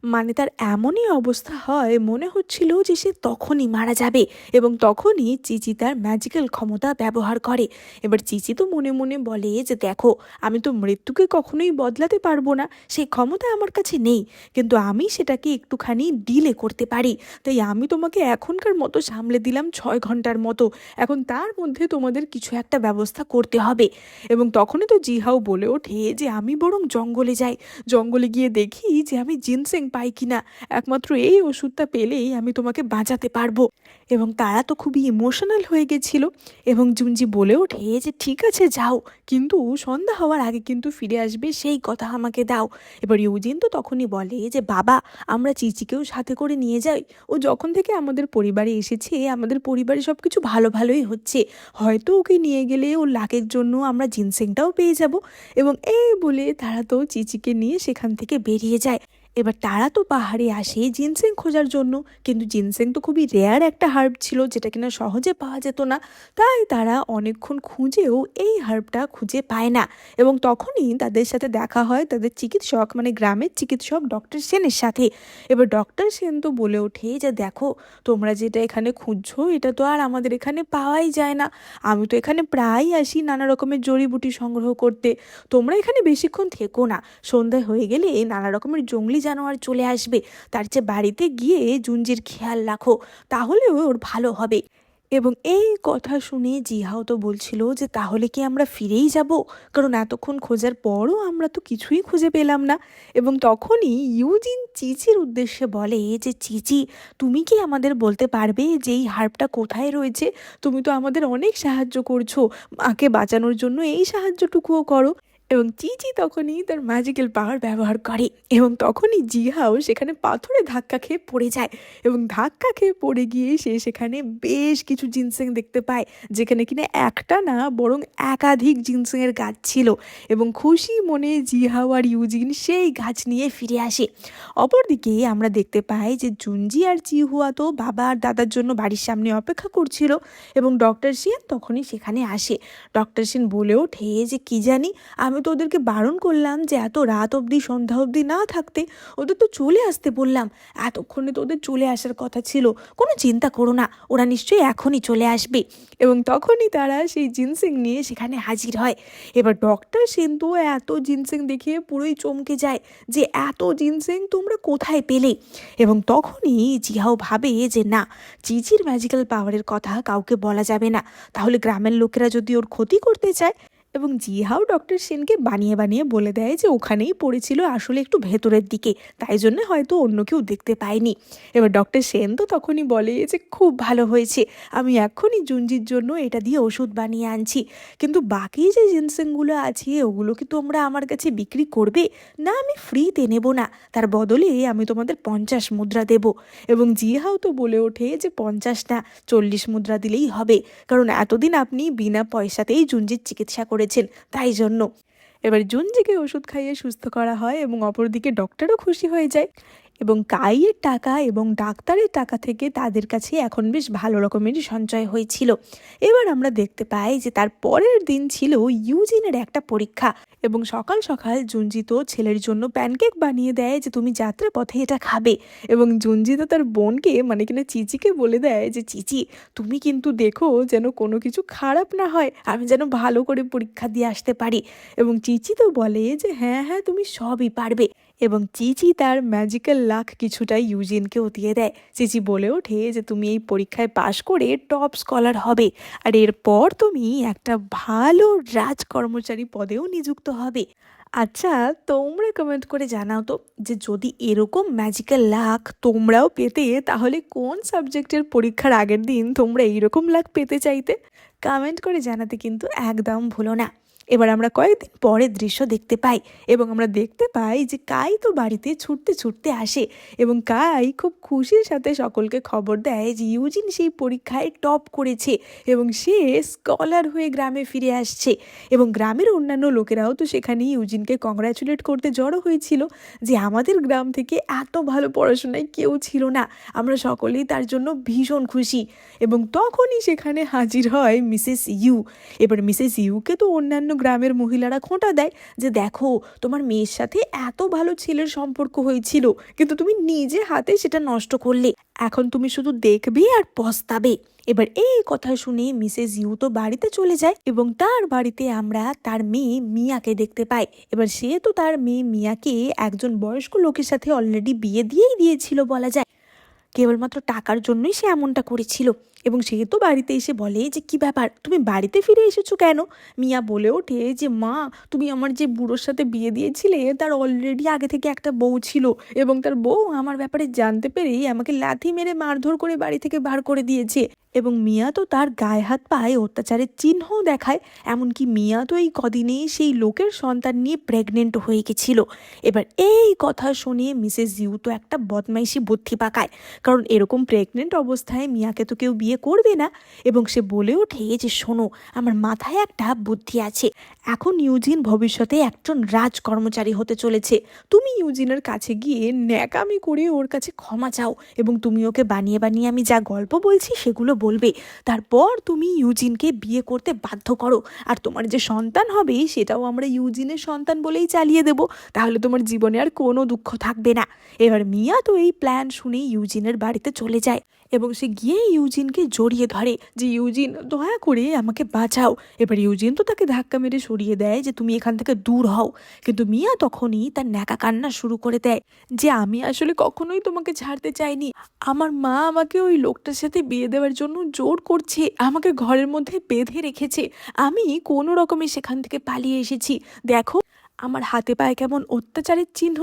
মানে তার এমনই অবস্থা হয় মনে হচ্ছিল যে সে তখনই মারা যাবে। এবং তখনই চিচি তার ম্যাজিক্যাল ক্ষমতা ব্যবহার করে। এবার চিচি তো মনে মনে বলে যে দেখো আমি তো মৃত্যুকে কখনোই বদলাতে পারবো না, সেই ক্ষমতা আমার কাছে নেই, কিন্তু আমি সেটাকে একটুখানি ডিলে করতে পারি, তাই আমি তোমাকে এখনকার মতো সামলে দিলাম 6 ঘন্টার মতো, এখন তার মধ্যে তোমাদের কিছু একটা ব্যবস্থা করতে হবে। এবং তখনই তো জিহাও বলে ওঠে যে আমি বরং জঙ্গলে যাই, জঙ্গলে গিয়ে দেখি যে আমি জিনসেং পাই কিনা, একমাত্র এই ওষুধটা পেলেই আমি তোমাকে বাঁচাতে পারবো। এবং তারা তো খুবই ইমোশনাল হয়ে গেছিল এবং জুনজি বলে ওঠে যে ঠিক আছে যাও, কিন্তু সন্ধ্যা হওয়ার আগে কিন্তু ফিরে আসবে, সেই কথা আমাকে দাও। এবার ইউজিন তো তখনই বলে যে বাবা আমরা চিচিকেও সাথে করে নিয়ে যাই, ও যখন থেকে আমাদের পরিবারে এসেছে আমাদের পরিবারে সব কিছু ভালো ভালোই হচ্ছে, হয়তো ওকে নিয়ে গেলে ওর লাকের জন্য আমরা জিনসেংটাও পেয়ে যাব। এবং এই বলে তারা তো চিচিকে নিয়ে সেখান থেকে বেরিয়ে যায়। এবার তারা তো পাহাড়ে আসে জিনসেং খোঁজার জন্য, কিন্তু জিনসেং তো খুবই রেয়ার একটা হার্ব ছিল যেটা কিনা সহজে পাওয়া যেত না, তাই তারা অনেকক্ষণ খুঁজেও এই হার্বটা খুঁজে পায় না। এবং তখনই তাদের সাথে দেখা হয় তাদের চিকিৎসক মানে গ্রামের চিকিৎসক ডক্টর সেনের সাথে। এবার ডক্টর সেন তো বলে ওঠে যে দেখো তোমরা যেটা এখানে খুঁজছো এটা তো আর আমাদের এখানে পাওয়াই যায় না, আমি তো এখানে প্রায়ই আসি নানা রকমের জড়িবুটি সংগ্রহ করতে, তোমরা এখানে বেশিক্ষণ থেকো না, সন্ধ্যা হয়ে গেলে নানা রকমের জঙ্গলি জানোয়ার চলে আসবে, তার চেয়ে বাড়িতে গিয়ে জুঞ্জির খেয়াল রাখো, তাহলে ওর ভালো হবে। এবং এই কথা শুনে জিহাও তো বলছিল যে তাহলে কি আমরা ফিরেই যাব, কারণ এতক্ষণ খোঁজার পরও আমরা তো কিছুই খুঁজে পেলাম না। এবং তখনই ইউজিন চিচির উদ্দেশ্যে বলে যে চিচি তুমি কি আমাদের বলতে পারবে যে এই হার্বটা কোথায় রয়েছে, তুমি তো আমাদের অনেক সাহায্য করছো, মাকে বাঁচানোর জন্য এই সাহায্যটুকুও করো। এবং চিচি তখনই তার ম্যাজিক্যাল পাওয়ার ব্যবহার করে এবং তখনই জিহাও সেখানে পাথরে ধাক্কা খেয়ে পড়ে যায় এবং ধাক্কা খেয়ে পড়ে গিয়ে সে সেখানে বেশ কিছু জিনসেং দেখতে পায়, যেখানে কিনা একটা না বরং একাধিক জিনসেংয়ের গাছ ছিল এবং খুশি মনে জিহাও আর ইউজিন সেই গাছ নিয়ে ফিরে আসে। অপরদিকে আমরা দেখতে পাই যে জুনজি আর চিহুয়া তো বাবা আর দাদার জন্য বাড়ির সামনে অপেক্ষা করছিল এবং ডক্টর সেন তখনই সেখানে আসে। ডক্টর সেন বলে ওঠে যে কি জানি, আমি তো ওদেরকে বারণ করলাম যে এত রাত অবধি সন্ধ্যা অবধি না থাকতে, ওদের তো চলে আসতে বললাম, এতক্ষণে তো ওদের চলে আসার কথা ছিল, কোনো চিন্তা করো না, ওরা নিশ্চয়ই এখনই চলে আসবে। এবং তখনই তারা সেই জিনসিং নিয়ে সেখানে হাজির হয়। এবার ডক্টর সেন তো এত জিনসিং দেখে পুরোই চমকে যায় যে এত জিনসিং তোমরা কোথায় পেলে। এবং তখনই জিহাও ভাবে যে না, চিচির ম্যাজিক্যাল পাওয়ারের কথা কাউকে বলা যাবে না, তাহলে গ্রামের লোকেরা যদি ওর ক্ষতি করতে চায়। এবং জিহাও ডক্টর সেনকে বানিয়ে বানিয়ে বলে দেয় যে ওখানেই পড়েছিল, আসলে একটু ভেতরের দিকে, তাই জন্য হয়তো অন্য কেউ দেখতে পায়নি। এবার ডক্টর সেন তো তখনই বলে যে খুব ভালো হয়েছে, আমি এখনই জুনজির জন্য এটা দিয়ে ওষুধ বানিয়ে আনছি, কিন্তু বাকি যে জিনসেনগুলো আছে ওগুলো কি তোমরা আমার কাছে বিক্রি করবে? না, আমি ফ্রিতে নেব না, তার বদলে আমি তোমাদের 50 মুদ্রা দেব। এবং জিহাও তো বলে ওঠে যে 50 না, 40 মুদ্রা দিলেই হবে, কারণ এতদিন আপনি বিনা পয়সাতেই জুনজির চিকিৎসা করেছেন, তাই জন্য। এবার জুনজিকে ওষুধ খাইয়ে সুস্থ করা হয় এবং অপরদিকে ডক্টরও খুশি হয়ে যায় এবং কাইয়ের টাকা এবং ডাক্তারের টাকা থেকে তাদের কাছে এখন বেশ ভালো রকমেরই সঞ্চয় হয়েছিল। এবার আমরা দেখতে পাই যে তার পরের দিন ছিল ইউজিনের একটা পরীক্ষা এবং সকাল সকাল জুনজি তো ছেলের জন্য প্যানকেক বানিয়ে দেয় যে তুমি যাত্রা পথে এটা খাবে। এবং জুনজি তো তার বোনকে মানে কিনা চিচিকে বলে দেয় যে চিচি, তুমি কিন্তু দেখো যেন কোনো কিছু খারাপ না হয়, আমি যেন ভালো করে পরীক্ষা দিয়ে আসতে পারি। এবং চিচি তো বলে যে হ্যাঁ হ্যাঁ, তুমি সবই পারবে। এবং চিচি তার ম্যাজিক্যাল লাক কিছুটা ইউজিনকেও দিয়ে দেয়। চিচি বলে ওঠে যে তুমি এই পরীক্ষায় পাশ করে টপ স্কলার হবে আর এরপর তুমি একটা ভালো রাজকর্মচারী পদেও নিযুক্ত হবে। আচ্ছা, তোমরা কমেন্ট করে জানাও তো যে যদি এরকম ম্যাজিক্যাল লাক তোমরাও পেতে, তাহলে কোন সাবজেক্টের পরীক্ষার আগের দিন তোমরা এইরকম লাক পেতে চাইতে? কমেন্ট করে জানাতে কিন্তু একদম ভুলো না। এবার আমরা কয়েকদিন পরের দৃশ্য দেখতে পাই এবং আমরা দেখতে পাই যে কাই তো বাড়িতে ছুটতে ছুটতে আসে এবং কাই খুব খুশির সাথে সকলকে খবর দেয় যে ইউজিন সেই পরীক্ষায় টপ করেছে এবং সে স্কলার হয়ে গ্রামে ফিরে আসছে। এবং গ্রামের অন্যান্য লোকেরাও তো সেখানে ইউজিনকে কংগ্রাচুলেট করতে জড়ো হয়েছিল যে আমাদের গ্রাম থেকে এত ভালো পড়াশোনায় কেউ ছিল না, আমরা সকলেই তার জন্য ভীষণ খুশি। এবং তখনই সেখানে হাজির হয় মিসেস ইউ। এবার মিসেস ইউকে তো অন্যান্য গ্রামের মহিলারা খোঁটা দেয় যে দেখো, তোমার মেয়ের সাথে এত ভালো ছেলের সম্পর্ক হয়েছিল, কিন্তু তুমি নিজে হাতে সেটা নষ্ট করলে, এখন তুমি শুধু দেখবে আর পস্তাবে। এবার এই কথা শুনে মিসেস ইউ তো বাড়িতে চলে যায় এবং তার বাড়িতে আমরা তার মেয়ে মিয়াকে দেখতে পাই। এবার সে তো তার মেয়ে মিয়াকে একজন বয়স্ক লোকের সাথে অলরেডি বিয়ে দিয়েই দিয়েছিল বলা যায়, কেবলমাত্র টাকার জন্যই সে এমনটা করেছিল। এবং সে তো বাড়িতে এসে বলে যে কি ব্যাপার, তুমি বাড়িতে ফিরে এসেছো কেন? মিয়া বলে ওঠে যে মা, তুমি আমার যে বুড়োর সাথে বিয়ে দিয়েছিলে তার অলরেডি আগে থেকে একটা বউ ছিল এবং তার বউ আমার ব্যাপারে জানতে পেরেই আমাকে লাথি মেরে মারধর করে বাড়ি থেকে বার করে দিয়েছে। এবং মিয়া তো তার গায়ে হাত পায়ে অত্যাচারের চিহ্নও দেখায়, এমনকি মিয়া তো এই কদিনেই সেই লোকের সন্তান নিয়ে প্রেগনেন্ট হয়ে গেছিল। এবার এই কথা শুনে মিসেস ইউ তো একটা বদমাইশি বুদ্ধি পাকায়, কারণ এরকম প্রেগনেন্ট অবস্থায় মিয়াকে তো কেউ বিয়ে করবে না। এবং সে বলে ওঠে যে শোনো, আমার মাথায় একটা বুদ্ধি আছে, এখন ইউজিন ভবিষ্যতে একজন রাজকর্মচারী হতে চলেছে, তুমি ইউজিনের কাছে গিয়ে ন্যাকামি করে ওর কাছে ক্ষমা চাও এবং তুমি ওকে বানিয়ে বানিয়ে আমি যা গল্প বলছি সেগুলো বলবে, তারপর তুমি ইউজিনকে বিয়ে করতে বাধ্য করো, আর তোমার যে সন্তান হবে সেটাও আমরা ইউজিনের সন্তান বলেই চালিয়ে দেব, তাহলে তোমার জীবনে আর কোনো দুঃখ থাকবে না। এবার মিয়া তো এই প্ল্যান শুনে ইউজিনের বাড়িতে চলে যায় এবং সে গিয়ে ইউজিনকে জড়িয়ে ধরে যে ইউজিন, দয়া করে আমাকে বাঁচাও। এবার ইউজিন তো তাকে ধাক্কা মেরে সরিয়ে দেয় যে তুমি এখান থেকে দূর হও, কিন্তু মিয়া তখনই তার ন্যাকা কান্না শুরু করে দেয় যে আমি আসলে কখনোই তোমাকে ছাড়তে চাইনি, আমার মা আমাকে ওই লোকটার সাথে বিয়ে দেওয়ার জন্য জোর করছে, আমাকে ঘরের মধ্যে বেঁধে রেখেছে, আমি কোনো রকমে সেখান থেকে পালিয়ে এসেছি, দেখো আমার হাতে পায়ে কেমন অত্যাচারের চিহ্ন।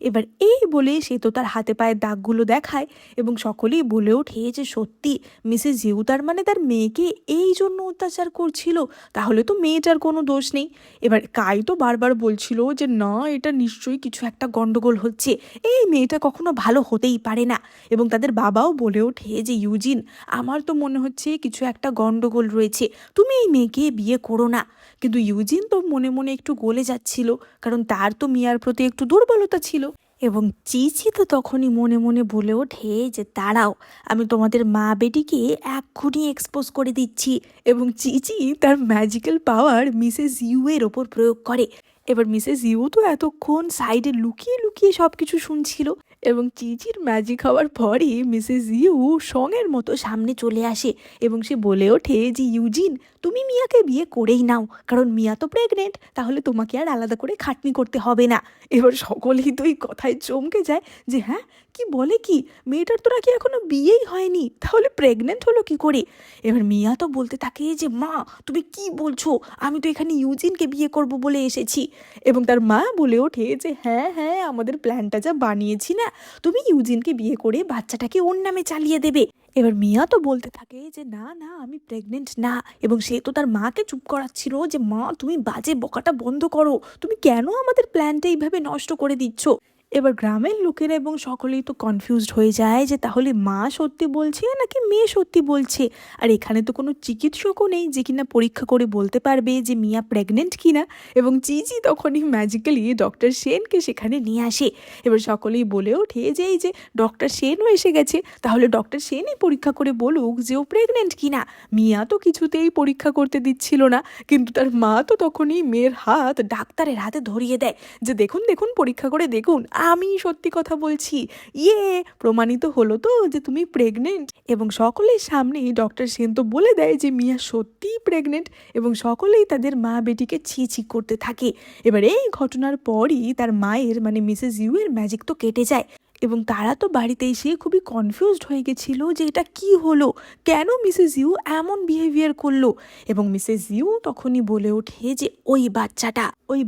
এবার এই বলে সে তো তার হাতে পায়ের দাগগুলো দেখায় এবং সকলেই বলে ওঠে যে সত্যি মিসেস জিউ তার মানে তার মেয়েকে এই জন্য অত্যাচার করছিল, তাহলে তো মেয়েটার কোনো দোষ নেই। এবার কাই তো বারবার বলছিল যে না, এটা নিশ্চয়ই কিছু একটা গন্ডগোল হচ্ছে, এই মেয়েটা কখনো ভালো হতেই পারে না। এবং তাদের বাবাও বলে ওঠে যে ইউজিন, আমার তো মনে হচ্ছে কিছু একটা গন্ডগোল রয়েছে, তুমি এই মেয়েকে বিয়ে করো না। কিন্তু ইউজিন তো মনে মনে একটু গলে যাচ্ছিল, কারণ তার তো মিয়ার প্রতি একটু দুর্বলতা ছিল। এবং চিচি তো তখনই মনে মনে বলে ওঠে যে দাঁড়াও, আমি তোমাদের মা বেটিকে এক্ষুনি এক্সপোজ করে দিচ্ছি। এবং চিচি তার ম্যাজিক্যাল পাওয়ার মিসেস ইউ এর ওপর প্রয়োগ করে। এবার মিসেস ইউ তো এতক্ষণ সাইডে লুকিয়ে লুকিয়ে সব কিছু শুনছিল এবং চিচির ম্যাজিক হওয়ার পরে মিসেস ইউ সঙের মতো সামনে চলে আসে এবং সে বলে ওঠে যে ইউজিন, তুমি মিয়াকে বিয়ে করেই নাও, কারণ মিয়া তো প্রেগনেন্ট, তাহলে তোমাকে আর আলাদা করে খাটনি করতে হবে না। এবার সকলেই তো এই কথায় চমকে যায় যে হ্যাঁ, কি বলে কি, মেয়েটার তো নাকি এখনো বিয়েই হয়নি, তাহলে প্রেগনেন্ট হলো কি করে। এবার মিয়া তো বলতে থাকে যে মা, তুমি কি বলছো, আমি তো এখানে ইউজিনকে বিয়ে করব বলে এসেছি। এবং তার মা বলে ওঠে যে হ্যাঁ হ্যাঁ, আমাদের প্ল্যানটা যা বানিয়েছি না, তুমি ইউজিনকে বিয়ে করে বাচ্চাটাকে ওর নামে চালিয়ে দেবে। এবার মিয়া তো বলতে থাকে যে না না, আমি প্রেগনেন্ট না। এবং সে তো তার মাকে চুপ করাচ্ছিল যে মা, তুমি বাজে বকাটা বন্ধ করো, তুমি কেন আমাদের প্ল্যানটা এইভাবে নষ্ট করে দিচ্ছ। এবার গ্রামের লোকেরা এবং সকলেই তো কনফিউজড হয়ে যায় যে তাহলে মা সত্যি বলছে নাকি মেয়ে সত্যি বলছে। আর এখানে তো কোনো চিকিৎসকও নেই যে কিনা পরীক্ষা করে বলতে পারবে যে মিয়া প্রেগনেন্ট কিনা। এবং চিজি তখনই ম্যাজিক্যালি ডক্টর সেনকে সেখানে নিয়ে আসে। এবার সকলেই বলে ওঠে যে এই যে ডক্টর সেনও এসে গেছে, তাহলে ডক্টর সেনই পরীক্ষা করে বলুক যে ও প্রেগনেন্ট কিনা। মিয়া তো কিছুতেই পরীক্ষা করতে দিচ্ছিল না, কিন্তু তার মা তো তখনই মেয়ের হাত ডাক্তারের হাতে ধরিয়ে দেয় যে দেখুন দেখুন, পরীক্ষা করে দেখুন, আমি সত্যি কথা বলছি, ইয়ে প্রমাণিত হলো তো যে তুমি প্রেগনেন্ট। এবং সকলের সামনেই ডক্টর সেন তো বলে দেয় যে মিয়া সত্যিই প্রেগনেন্ট। এবং সকলেই তাদের মা বেটিকে ছি ছি করতে থাকে। এবার এই ঘটনার পরই তার মায়ের মানে মিসেস ইউ এর ম্যাজিক তো কেটে যায়। এবং তারা তো বাড়িতে এসে খুবই কনফিউজড হয়ে গেছিল যে এটা কি হলো, কেন মিসেস ইউ এমন বিহেভিয়ার করলো। এবং মিসেস ইউ তখনই বলে ওঠে যে ওই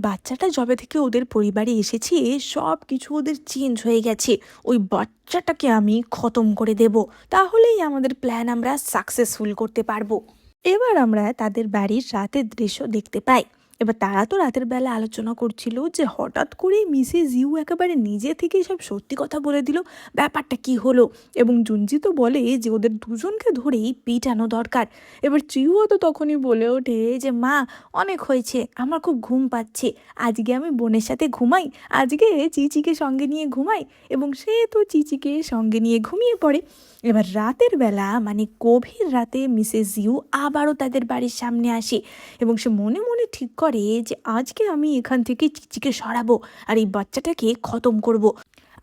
বাচ্চাটা যবে থেকে ওদের পরিবারে এসেছে সব কিছু ওদের চেঞ্জ হয়ে গেছে, ওই বাচ্চাটাকে আমি খতম করে দেব, তাহলেই আমাদের প্ল্যান আমরা সাকসেসফুল করতে পারবো। এবার আমরা তাদের বাড়ির রাতের দৃশ্য দেখতে পাই। এবার তারা তো রাতের বেলা আলোচনা করছিল যে হঠাৎ করে মিসেস ইউ একেবারে নিজে থেকে সব সত্যি কথা বলে দিল, ব্যাপারটা কি হলো। এবং জুনজি তো বলে যে ওদের দুজনকে ধরেই পিটানো দরকার। এবার চিউও তো তখনই বলে ওঠে যে মা, অনেক হয়েছে, আমার খুব ঘুম পাচ্ছে, আজকে আমি বোনের সাথে ঘুমাই, আজকে চিচিকে সঙ্গে নিয়ে ঘুমাই। এবং সে তো চিচিকে সঙ্গে নিয়ে ঘুমিয়ে পড়ে। এবার রাতের বেলা মানে গভীর রাতে মিসেস ইউ আবারও তাদের বাড়ির সামনে আসে এবং সে মনে মনে ঠিক করে যে আজকে আমি এখান থেকে চিচিকে সরাবো আর এই বাচ্চাটাকে খতম করব।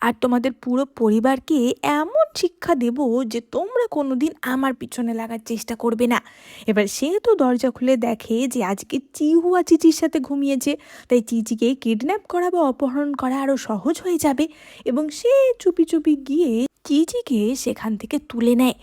আর তোমাদের পুরো পরিবারকে এমন শিক্ষা দেব যে তোমরা কোনোদিন আমার পিছনে লাগার চেষ্টা করবে না। এবার সে তো দরজা খুলে দেখে যে আজকে চিহুয়া চিচির সাথে ঘুমিয়েছে, তাই চিচিকে কিডন্যাপ করা বা অপহরণ করা আরও সহজ হয়ে যাবে। এবং সে চুপি চুপি গিয়ে চিচিকে সেখান থেকে তুলে নেয়।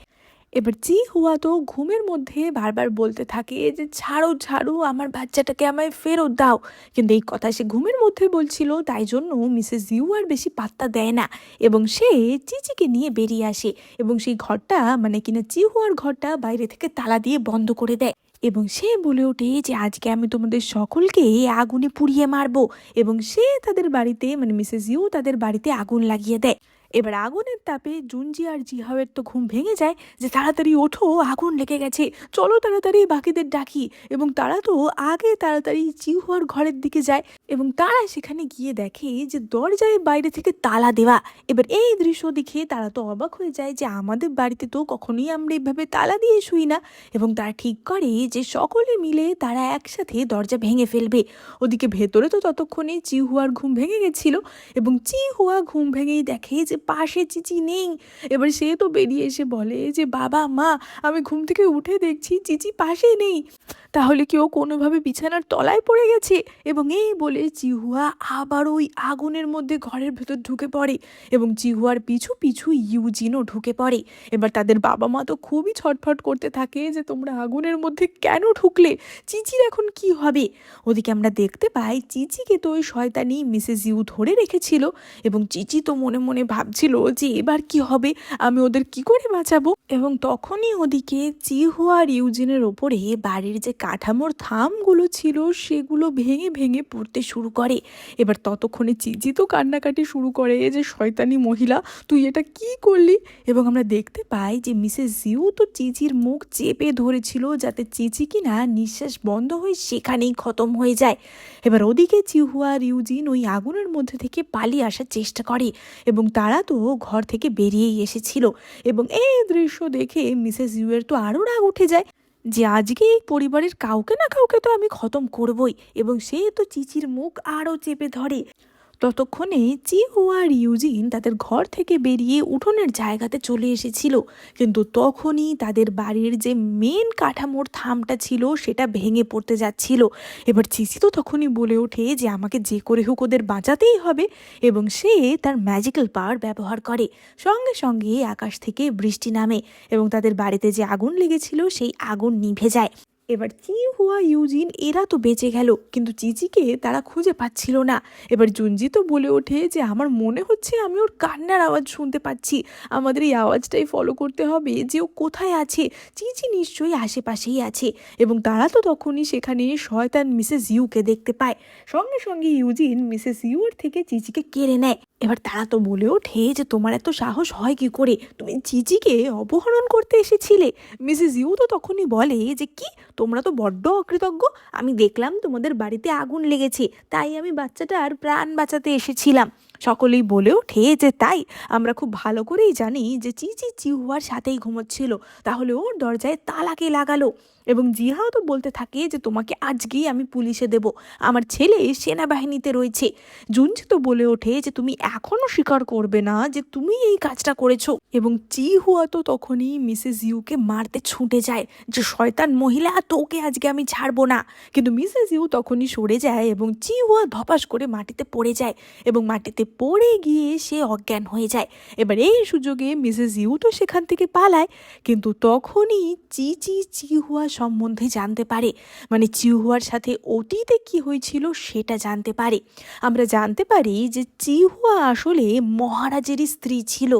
এবার হুয়া তো ঘুমের মধ্যে বারবার বলতে থাকে যে ছাড়ো ছাড়ো, আমার বাচ্চাটাকে আমায় ফেরত দাও। কিন্তু এই কথা সে ঘুমের মধ্যে বলছিল, তাই জন্য মিসেস ইউ আর বেশি পাত্তা দেয় না এবং সে চিচিকে নিয়ে বেরিয়ে আসে এবং সেই ঘরটা মানে কিনা চিহুয়ার ঘরটা বাইরে থেকে তালা দিয়ে বন্ধ করে দেয়। এবং সে বলে ওঠে যে আজকে আমি তোমাদের সকলকে আগুনে পুড়িয়ে মারবো। এবং সে তাদের বাড়িতে মানে মিসেস ইউ তাদের বাড়িতে আগুন লাগিয়ে দেয়। এবার আগুনের তাপে জুনজি আর জিহাওয়ের তো ঘুম ভেঙে যায় যে তাড়াতাড়ি ওঠো, আগুন লেগে গেছে, চলো তাড়াতাড়ি বাকিদের ডাকি। এবং তারা তো আগে তাড়াতাড়ি চিহুয়ার ঘরের দিকে যায় এবং তারা সেখানে গিয়ে দেখে যে দরজায় বাইরে থেকে তালা দেওয়া। এবার এই দৃশ্য দেখে তারা তো অবাক হয়ে যায় যে আমাদের বাড়িতে তো কখনোই আমরা এইভাবে তালা দিয়ে শুই না। এবং তারা ঠিক করে যে সকলে মিলে তারা একসাথে দরজা ভেঙে ফেলবে। ওদিকে ভেতরে তো ততক্ষণে চিহুয়ার ঘুম ভেঙে গেছিল এবং চিহুয়া ঘুম ভেঙেই দেখে যে পাশে চিচি নেই। এবার সে তো বেরিয়ে এসে বলে যে বাবা মা, আমি ঘুম থেকে উঠে দেখছি চিচি পাশে নেই। তাহলে কি ও কোনোভাবে বিছানার তলায় পড়ে গেছে? এবং এই বলে চিহুয়া আবার ওই আগুনের মধ্যে ঘরের ভেতর ঢুকে পড়ে এবং চিহুয়ার পিছু পিছু ইউজিনও ঢুকে পড়ে। এবার তাদের বাবা মা তো খুবই ছটফট করতে থাকে যে তোমরা আগুনের মধ্যে কেন ঢুকলে, চিচির এখন কি হবে? ওদিকে আমরা দেখতে পাই চিচিকে তো ওই শয়তানি মিসেস ইউ ধরে রেখেছিল এবং চিচি তো মনে মনে ভাবছিল যে এবার কি হবে, আমি ওদের কি করে বাঁচাবো। এবং তখনই ওদিকে চিহুয়া আর ইউজিনের ওপরে বাড়ির যে কাঠামোর থামগুলো ছিল সেগুলো ভেঙে ভেঙে পড়তে শুরু করে। এবার ততক্ষণে চিচি তো কান্নাকাটি শুরু করে যে শয়তানি মহিলা, তুই এটা কি করলি? এবং আমরা দেখতে পাই যে মিসেস জিউ তো চিচির মুখ চেপে ধরেছিল যাতে চিচি কিনা নিঃশ্বাস বন্ধ হয়ে সেখানেই খতম হয়ে যায়। এবার ওদিকে চিহুয়া আর ইউজিন ওই আগুনের মধ্যে থেকে পালিয়ে আসার চেষ্টা করে এবং তারা তো ঘর থেকে বেরিয়েই এসেছিল। এবং এই দৃশ্য দেখে মিসেস ইউয়ের তো আরও রাগ উঠে যায় যে আজকে এই পরিবারের কাউকে না কাউকে তো আমি খতম করবই। এবং সে তো চিচির মুখ আরও চেপে ধরে। ততক্ষণে চিহুয়া আর ইউজিন তাদের ঘর থেকে বেরিয়ে উঠোনের জায়গাতে চলে এসেছিল, কিন্তু তখনই তাদের বাড়ির যে মেন কাঠামোর থামটা ছিল সেটা ভেঙে পড়তে যাচ্ছিল। এবার চিচি তো তখনই বলে ওঠে যে আমাকে যে করে হোক ওদের বাঁচাতেই হবে এবং সে তার ম্যাজিক্যাল পাওয়ার ব্যবহার করে। সঙ্গে সঙ্গে আকাশ থেকে বৃষ্টি নামে এবং তাদের বাড়িতে যে আগুন লেগেছিল সেই আগুন নিভে যায়। এবার চিহুয়া ইউজিন এরা তো বেঁচে গেল, কিন্তু চিচিকে তারা খুঁজে পাচ্ছিল না। এবার জুনজি তো বলে ওঠে যে আমার মনে হচ্ছে আমি ওর কান্নার আওয়াজ শুনতে পাচ্ছি, আমাদের এই আওয়াজটাই ফলো করতে হবে যে ও কোথায় আছে, চিচি নিশ্চয়ই আশেপাশেই আছে। এবং তারা তো তখনই সেখানে শয়তান মিসেস ইউকে দেখতে পায়। সঙ্গে সঙ্গে ইউজিন মিসেস ইউর থেকে চিচিকে কেড়ে নেয়। এবার তারা তো বলে ওঠে যে তোমার এত সাহস হয় কি করে, তুমি চিচিকে অপহরণ করতে এসেছিলে? মিসেস ইউ তো তখনই বলে যে কি, তোমরা তো বড্ড অকৃতজ্ঞ, আমি দেখলাম তোমাদের বাড়িতে আগুন লেগেছে তাই আমি বাচ্চাটার প্রাণ বাঁচাতে এসেছিলাম। সকলেই বলে ওঠে যে তাই, আমরা খুব ভালো করেই জানি যে চিচি চিহুয়ার সাথেই ঘুমোচ্ছিল, তাহলে ওর দরজায় তালা কে লাগালো? এবং জিহাও তো বলতে থাকে যে তোমাকে আজকেই আমি পুলিশে দেব, আমার ছেলে সেনাবাহিনীতে রয়েছে। জুনজি তো বলে ওঠে যে তুমি এখনো স্বীকার করবে না যে তুমি এই কাজটা করেছো। এবং চিহুয়া তো তখনই মিসেস ইউকে মারতে ছুটে যায় যে শয়তান মহিলা, তোকে আজকে আমি ছাড়বো না। কিন্তু মিসেস ইউ তখনই সরে যায় এবং চিহুয়া ধপাস করে মাটিতে পড়ে যায় এবং মাটিতে পড়ে গিয়ে সে অজ্ঞান হয়ে যায়। এবার এই সুযোগে মিসেস ইউ তো সেখান থেকে পালায়, কিন্তু তখনই চিচি চিহুয়া সম্বন্ধে জানতে পারে, মানে চিহুয়ার সাথে অতীতে কি হয়েছিল সেটা জানতে পারে। আমরা জানতে পারি যে চিহুয়া আসলে মহারাজেরই স্ত্রী ছিল,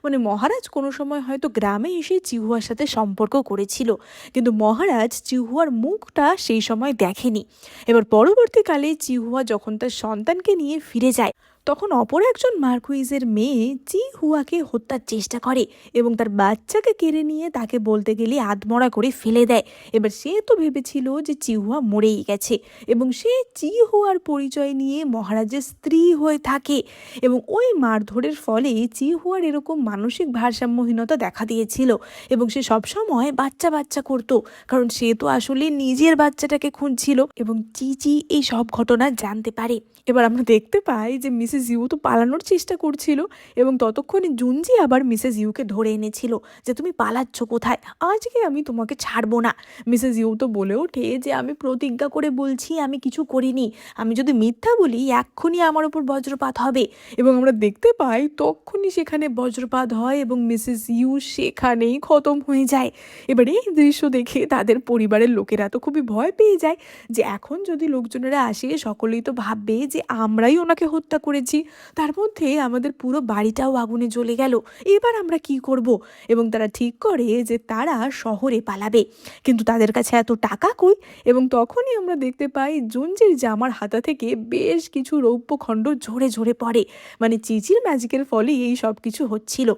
মানে মহারাজ কোনো সময় হয়তো গ্রামে এসে চিহুয়ার সাথে সম্পর্ক করেছিল, কিন্তু মহারাজ চিহুয়ার মুখটা সেই সময় দেখেনি। এবার পরবর্তীকালে চিহুয়া যখন তার সন্তানকে নিয়ে ফিরে যায় তখন অপর একজন মার্কুইজের মেয়ে চিহুয়াকে হত্যার চেষ্টা করে এবং তার বাচ্চাকে কেড়ে নিয়ে তাকে বলতে গেলে আধমরা করে ফেলে দেয়। এবার সে তো ভেবেছিল যে চিহুয়া মরেই গেছে এবং সে চিহুয়ার পরিচয় নিয়ে মহারাজের স্ত্রী হয়ে থাকে। এবং ওই মারধরের ফলে চিহুয়ার এরকম মানসিক ভারসাম্যহীনতা দেখা দিয়েছিল এবং সে সবসময় বাচ্চা বাচ্চা করতো, কারণ সে তো আসলে নিজের বাচ্চাটাকে খুঁজছিল। এবং চিচি এই সব ঘটনা জানতে পারে। এবার আমরা দেখতে পাই যে মিসেস ইউ তো পালানোর চেষ্টা করছিল এবং ততক্ষণে জুনজি আবার মিসেস ইউকে ধরে এনেছিল যে তুমি পালাচ্ছ কোথায়, আজকে আমি তোমাকে ছাড়বো না। মিসেস ইউ তো বলে ওঠে যে আমি প্রতিজ্ঞা করে বলছি আমি কিছু করিনি, আমি যদি মিথ্যা বলি এক্ষুনি আমার ওপর বজ্রপাত হবে। এবং আমরা দেখতে পাই তখনই সেখানে বজ্রপাত হয় এবং মিসেস ইউ সেখানেই খতম হয়ে যায়। এবার এই দৃশ্য দেখে তাদের পরিবারের লোকেরা তো খুবই ভয় পেয়ে যায় যে এখন যদি লোকজনেরা আসে সকলেই তো ভাববে যে আমরাই ওনাকে হত্যা করেছি, তার মধ্যে আমাদের পুরো বাড়িটাও আগুনে জ্বলে গেল, এবার আমরা কি করব? এবং তারা ঠিক করে যে তারা শহরে পালাবে, কিন্তু তাদের কাছে এত টাকা কই। এবং তখনই আমরা দেখতে পাই জুনজির জামার হাতা থেকে বেশ কিছু রৌপ্য খণ্ড ঝরে ঝরে পড়ে, মানে চিচির ম্যাজিকের ফলে এই সব কিছু হচ্ছিল।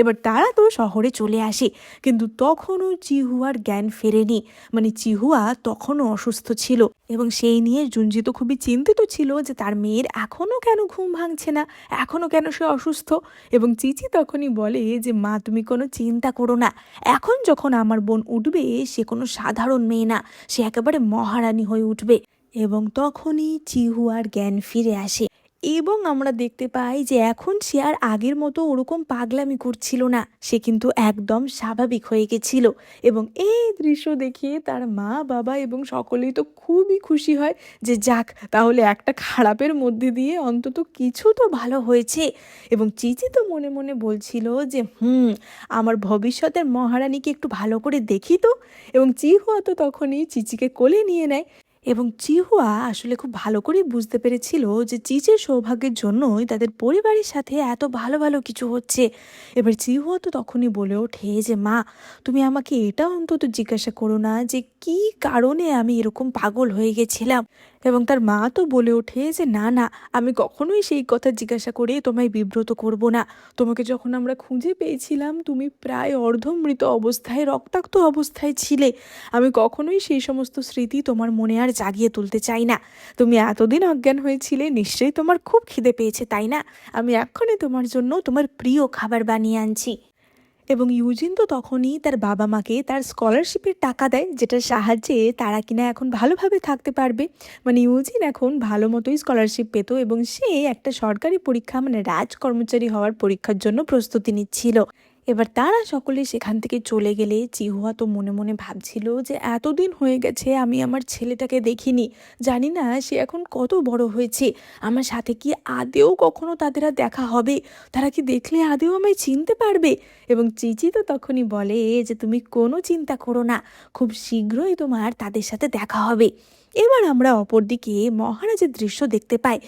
এবার তারা তো শহরে চলে আসে, কিন্তু তখনও চিহুয়ার জ্ঞান ফেরেনি, মানে চিহুয়া তখনও অসুস্থ ছিল এবং সেই নিয়ে জুনজি তো খুবই চিন্তিত ছিল যে তার মেয়ের এখনও কেন ঘুম ভাঙছে না, এখনও কেন সে অসুস্থ। এবং চিচি তখনই বলে যে মা তুমি কোনো চিন্তা করো না, এখন যখন আমার বোন উঠবে সে কোনো সাধারণ মেয়ে না, সে একেবারে মহারানী হয়ে উঠবে। এবং তখনই চিহুয়ার জ্ঞান ফিরে আসে এবং আমরা দেখতে পাই যে এখন সে আর আগের মতো ওরকম পাগলামি করছিল না, সে কিন্তু একদম স্বাভাবিক হয়ে গেছিল। এবং এই দৃশ্য দেখে তার মা বাবা এবং সকলেই তো খুবই খুশি হয় যে যাক, তাহলে একটা খারাপের মধ্যে দিয়ে অন্তত কিছু তো ভালো হয়েছে। এবং চিচি তো মনে মনে বলছিল যে আমার ভবিষ্যতের মহারানীকে একটু ভালো করে দেখি তো। এবং চিহুয়া তো তখনই চিচিকে কোলে নিয়ে নেয়। এবং চিহুয়া আসলে খুব ভালো করেই বুঝতে পেরেছিল যে চিচের সৌভাগ্যের জন্যই তাদের পরিবারের সাথে এত ভালো ভালো কিছু হচ্ছে। এবার চিহুয়া তো তখনই বলে ওঠে যে মা, তুমি আমাকে এটা অন্তত জিজ্ঞাসা করো না যে কি কারণে আমি এরকম পাগল হয়ে গেছিলাম। এবং তার মা তো বলে ওঠে যে না না, আমি কখনোই সেই কথা জিজ্ঞাসা করে তোমায় বিব্রত করব না। তোমাকে যখন আমরা খুঁজে পেয়েছিলাম তুমি প্রায় অর্ধমৃত অবস্থায়, রক্তাক্ত অবস্থায় ছিলে। আমি কখনোই সেই সমস্ত স্মৃতি তোমার মনে আর জাগিয়ে তুলতে চাই না। তুমি এতদিন অজ্ঞান হয়েছিলে, নিশ্চয়ই তোমার খুব খিদে পেয়েছে তাই না? আমি এক্ষুনি তোমার জন্য তোমার প্রিয় খাবার বানিয়ে আনছি। এবং ইউজিন তো তখনই তার বাবা মাকে তার স্কলারশিপের টাকা দেয়, যেটার সাহায্যে তারা কিনা এখন ভালোভাবে থাকতে পারবে। মানে ইউজিন এখন ভালো মতোই স্কলারশিপ পেত এবং সে একটা সরকারি পরীক্ষা, মানে রাজকর্মচারী হওয়ার পরীক্ষার জন্য প্রস্তুতি নিচ্ছিল। এবার তারা সকলে সেখান থেকে চলে গেলে চিহুয়া তো মনে মনে ভাবছিল যে এতদিন হয়ে গেছে আমি আমার ছেলেটাকে দেখিনি, জানি না সে এখন কত বড় হয়েছে, আমার সাথে কি আদেও কখনো তাদের আর দেখা হবে, তারা কি দেখলে আদেও আমায় চিনতে পারবে। এবং চিচি তো তখনই বলে যে তুমি কোনো চিন্তা করো না, খুব শীঘ্রই তোমার তাদের সাথে দেখা হবে। এবার আমরা অপরদিকে মহারাজের দৃশ্য দেখতে পাই,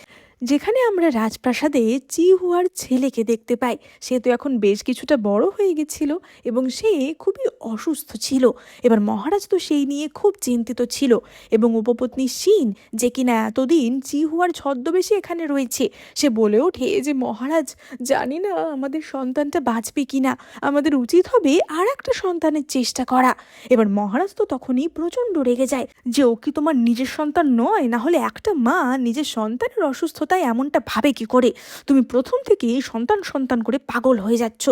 যেখানে আমরা রাজপ্রাসাদে চিহুয়ার ছেলেকে দেখতে পাই। সে তো এখন বেশ কিছুটা বড় হয়ে গেছিল এবং সে খুবই অসুস্থ ছিল। এবার মহারাজ তো সেই নিয়ে খুব চিন্তিত ছিল। এবং উপপত্নী শিন, যে কিনা এতদিন চিহুয়ার ছদ্মবেশে এখানে রয়েছে, সে বলে ওঠে যে মহারাজ, জানি না আমাদের সন্তানটা বাঁচবে কিনা, আমাদের উচিত হবে আর একটা সন্তানের চেষ্টা করা। এবার মহারাজ তো তখনই প্রচণ্ড রেগে যায় যে ও কি তোমার নিজের সন্তান নয়? না হলে একটা মা নিজের সন্তানের অসুস্থতায় এমনটা ভাবে কি করে? তুমি প্রথম থেকেই সন্তান সন্তান করে পাগল হয়ে যাচ্ছ।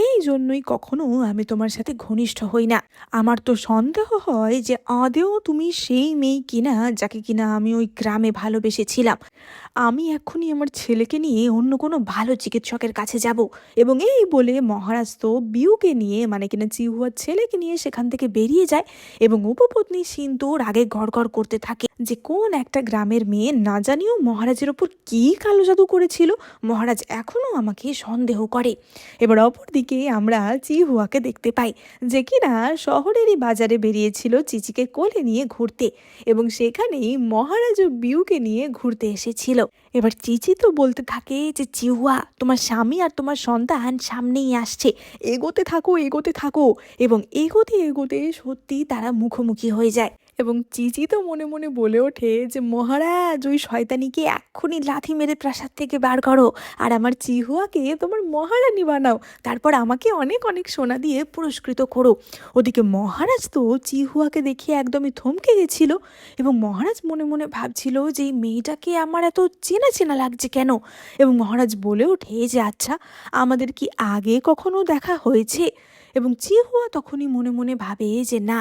এই জন্যই কখনো আমি তোমার সাথে ঘনিষ্ঠ হই না। আমার তো সন্দেহ হয় যে আদেও তুমি সেই মেয়ে কিনা যাকে কিনা আমি ওই গ্রামে ভালোবেসেছিলাম। আমি এক্ষুনি আমার ছেলেকে নিয়ে অন্য কোনো ভালো চিকিৎসকের কাছে যাব। এবং এই বলে মহারাজ তো বিউকে নিয়ে, মানে কিনা চিহুয়ার ছেলেকে নিয়ে সেখান থেকে বেরিয়ে যায়। এবং উপপত্নী সিন তো রাগে গড়গড় করতে থাকে যে কোন একটা গ্রামের মেয়ে না জানিও মহারাজের ওপর কি কালো জাদু করেছিল, মহারাজ এখনো আমাকে সন্দেহ করে। এবার অপরদিকে আমরা চিহুয়াকে দেখতে পাই, যে কিনা শহরেরই বাজারে বেরিয়েছিল চিচিকে কোলে নিয়ে ঘুরতে। এবং সেখানেই মহারাজ ও বিউকে নিয়ে ঘুরতে এসেছিল। এবার চিচি তো বলতে থাকে যে চিহুয়া, তোমার স্বামী আর তোমার সন্তান সামনেই আসছে, এগোতে থাকো এগোতে থাকো। এবং এগোতে এগোতে সত্যি তারা মুখোমুখি হয়ে যায়। এবং চিচি তো মনে মনে বলে ওঠে যে মহারাজ, ওই শয়তানিকে এক্ষুনি লাথি মেরে প্রাসাদ থেকে বার করো আর আমার চিহুয়াকে তোমার মহারানী বানাও, তারপর আমাকে অনেক অনেক সোনা দিয়ে পুরস্কৃত করো। ওদিকে মহারাজ তো চিহুয়াকে দেখে একদমই থমকে গেছিল। এবং মহারাজ মনে মনে ভাবছিল যে এই মেয়েটাকে আমার এত চেনা চেনা লাগছে কেন। এবং মহারাজ বলে ওঠে যে আচ্ছা, আমাদের কি আগে কখনো দেখা হয়েছে? এবং চিহুয়া তখনই মনে মনে ভাবে যে না,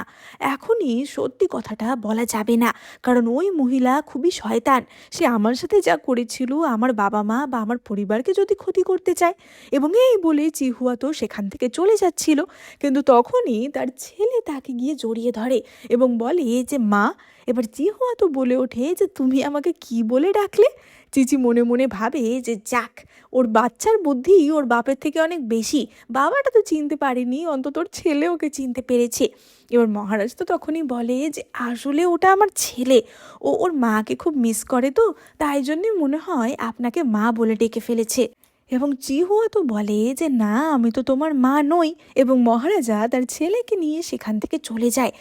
এখনই সত্যি কথাটা বলা যাবে না, কারণ ওই মহিলা খুবই শয়তান। সে আমার সাথে যা করেছিল, আমার বাবা মা বা আমার পরিবারকে যদি ক্ষতি করতে চায়। এবং এই বলে চিহুয়া তো সেখান থেকে চলে যাচ্ছিল, কিন্তু তখনই তার ছেলে তাকে গিয়ে জড়িয়ে ধরে এবং বলে যে মা। এবার চিহুয়া তো বলে ওঠে যে তুমি আমাকে কি বলে ডাকলে? চিচি মনে মনে ভাবে যে যাক, ওর বাচ্চার বুদ্ধি ওর বাপের থেকে অনেক বেশি, বাবাটা তো চিনতে পারেনি, অন্তত ওর ছেলে ওকে চিনতে পেরেছে। এবার মহারাজ তো তখনই বলে যে আসলে ওটা আমার ছেলে, ও ওর মাকে খুব মিস করে, তো তাই জন্যই মনে হয় আপনাকে মা বলে ডেকে ফেলেছে। এবং চিহুয়া তো বলে যে না, আমি তো তোমার মা নই। এবং মহারাজা তার ছেলেকে নিয়ে সেখান থেকে চলে যায়।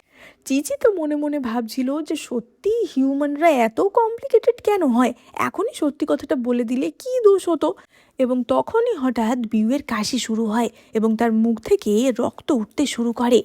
চিচি তো মনে মনে ভাবছিল যে সত্যি হিউম্যানরা এত কমপ্লিকেটেড কেন হয়, এখনই সত্যি কথাটা বলে দিলে কি দোষ হতো। এবং তখনই হঠাৎ বিউয়ের কাশি শুরু হয় এবং তার মুখ থেকে রক্ত উঠতে শুরু করে।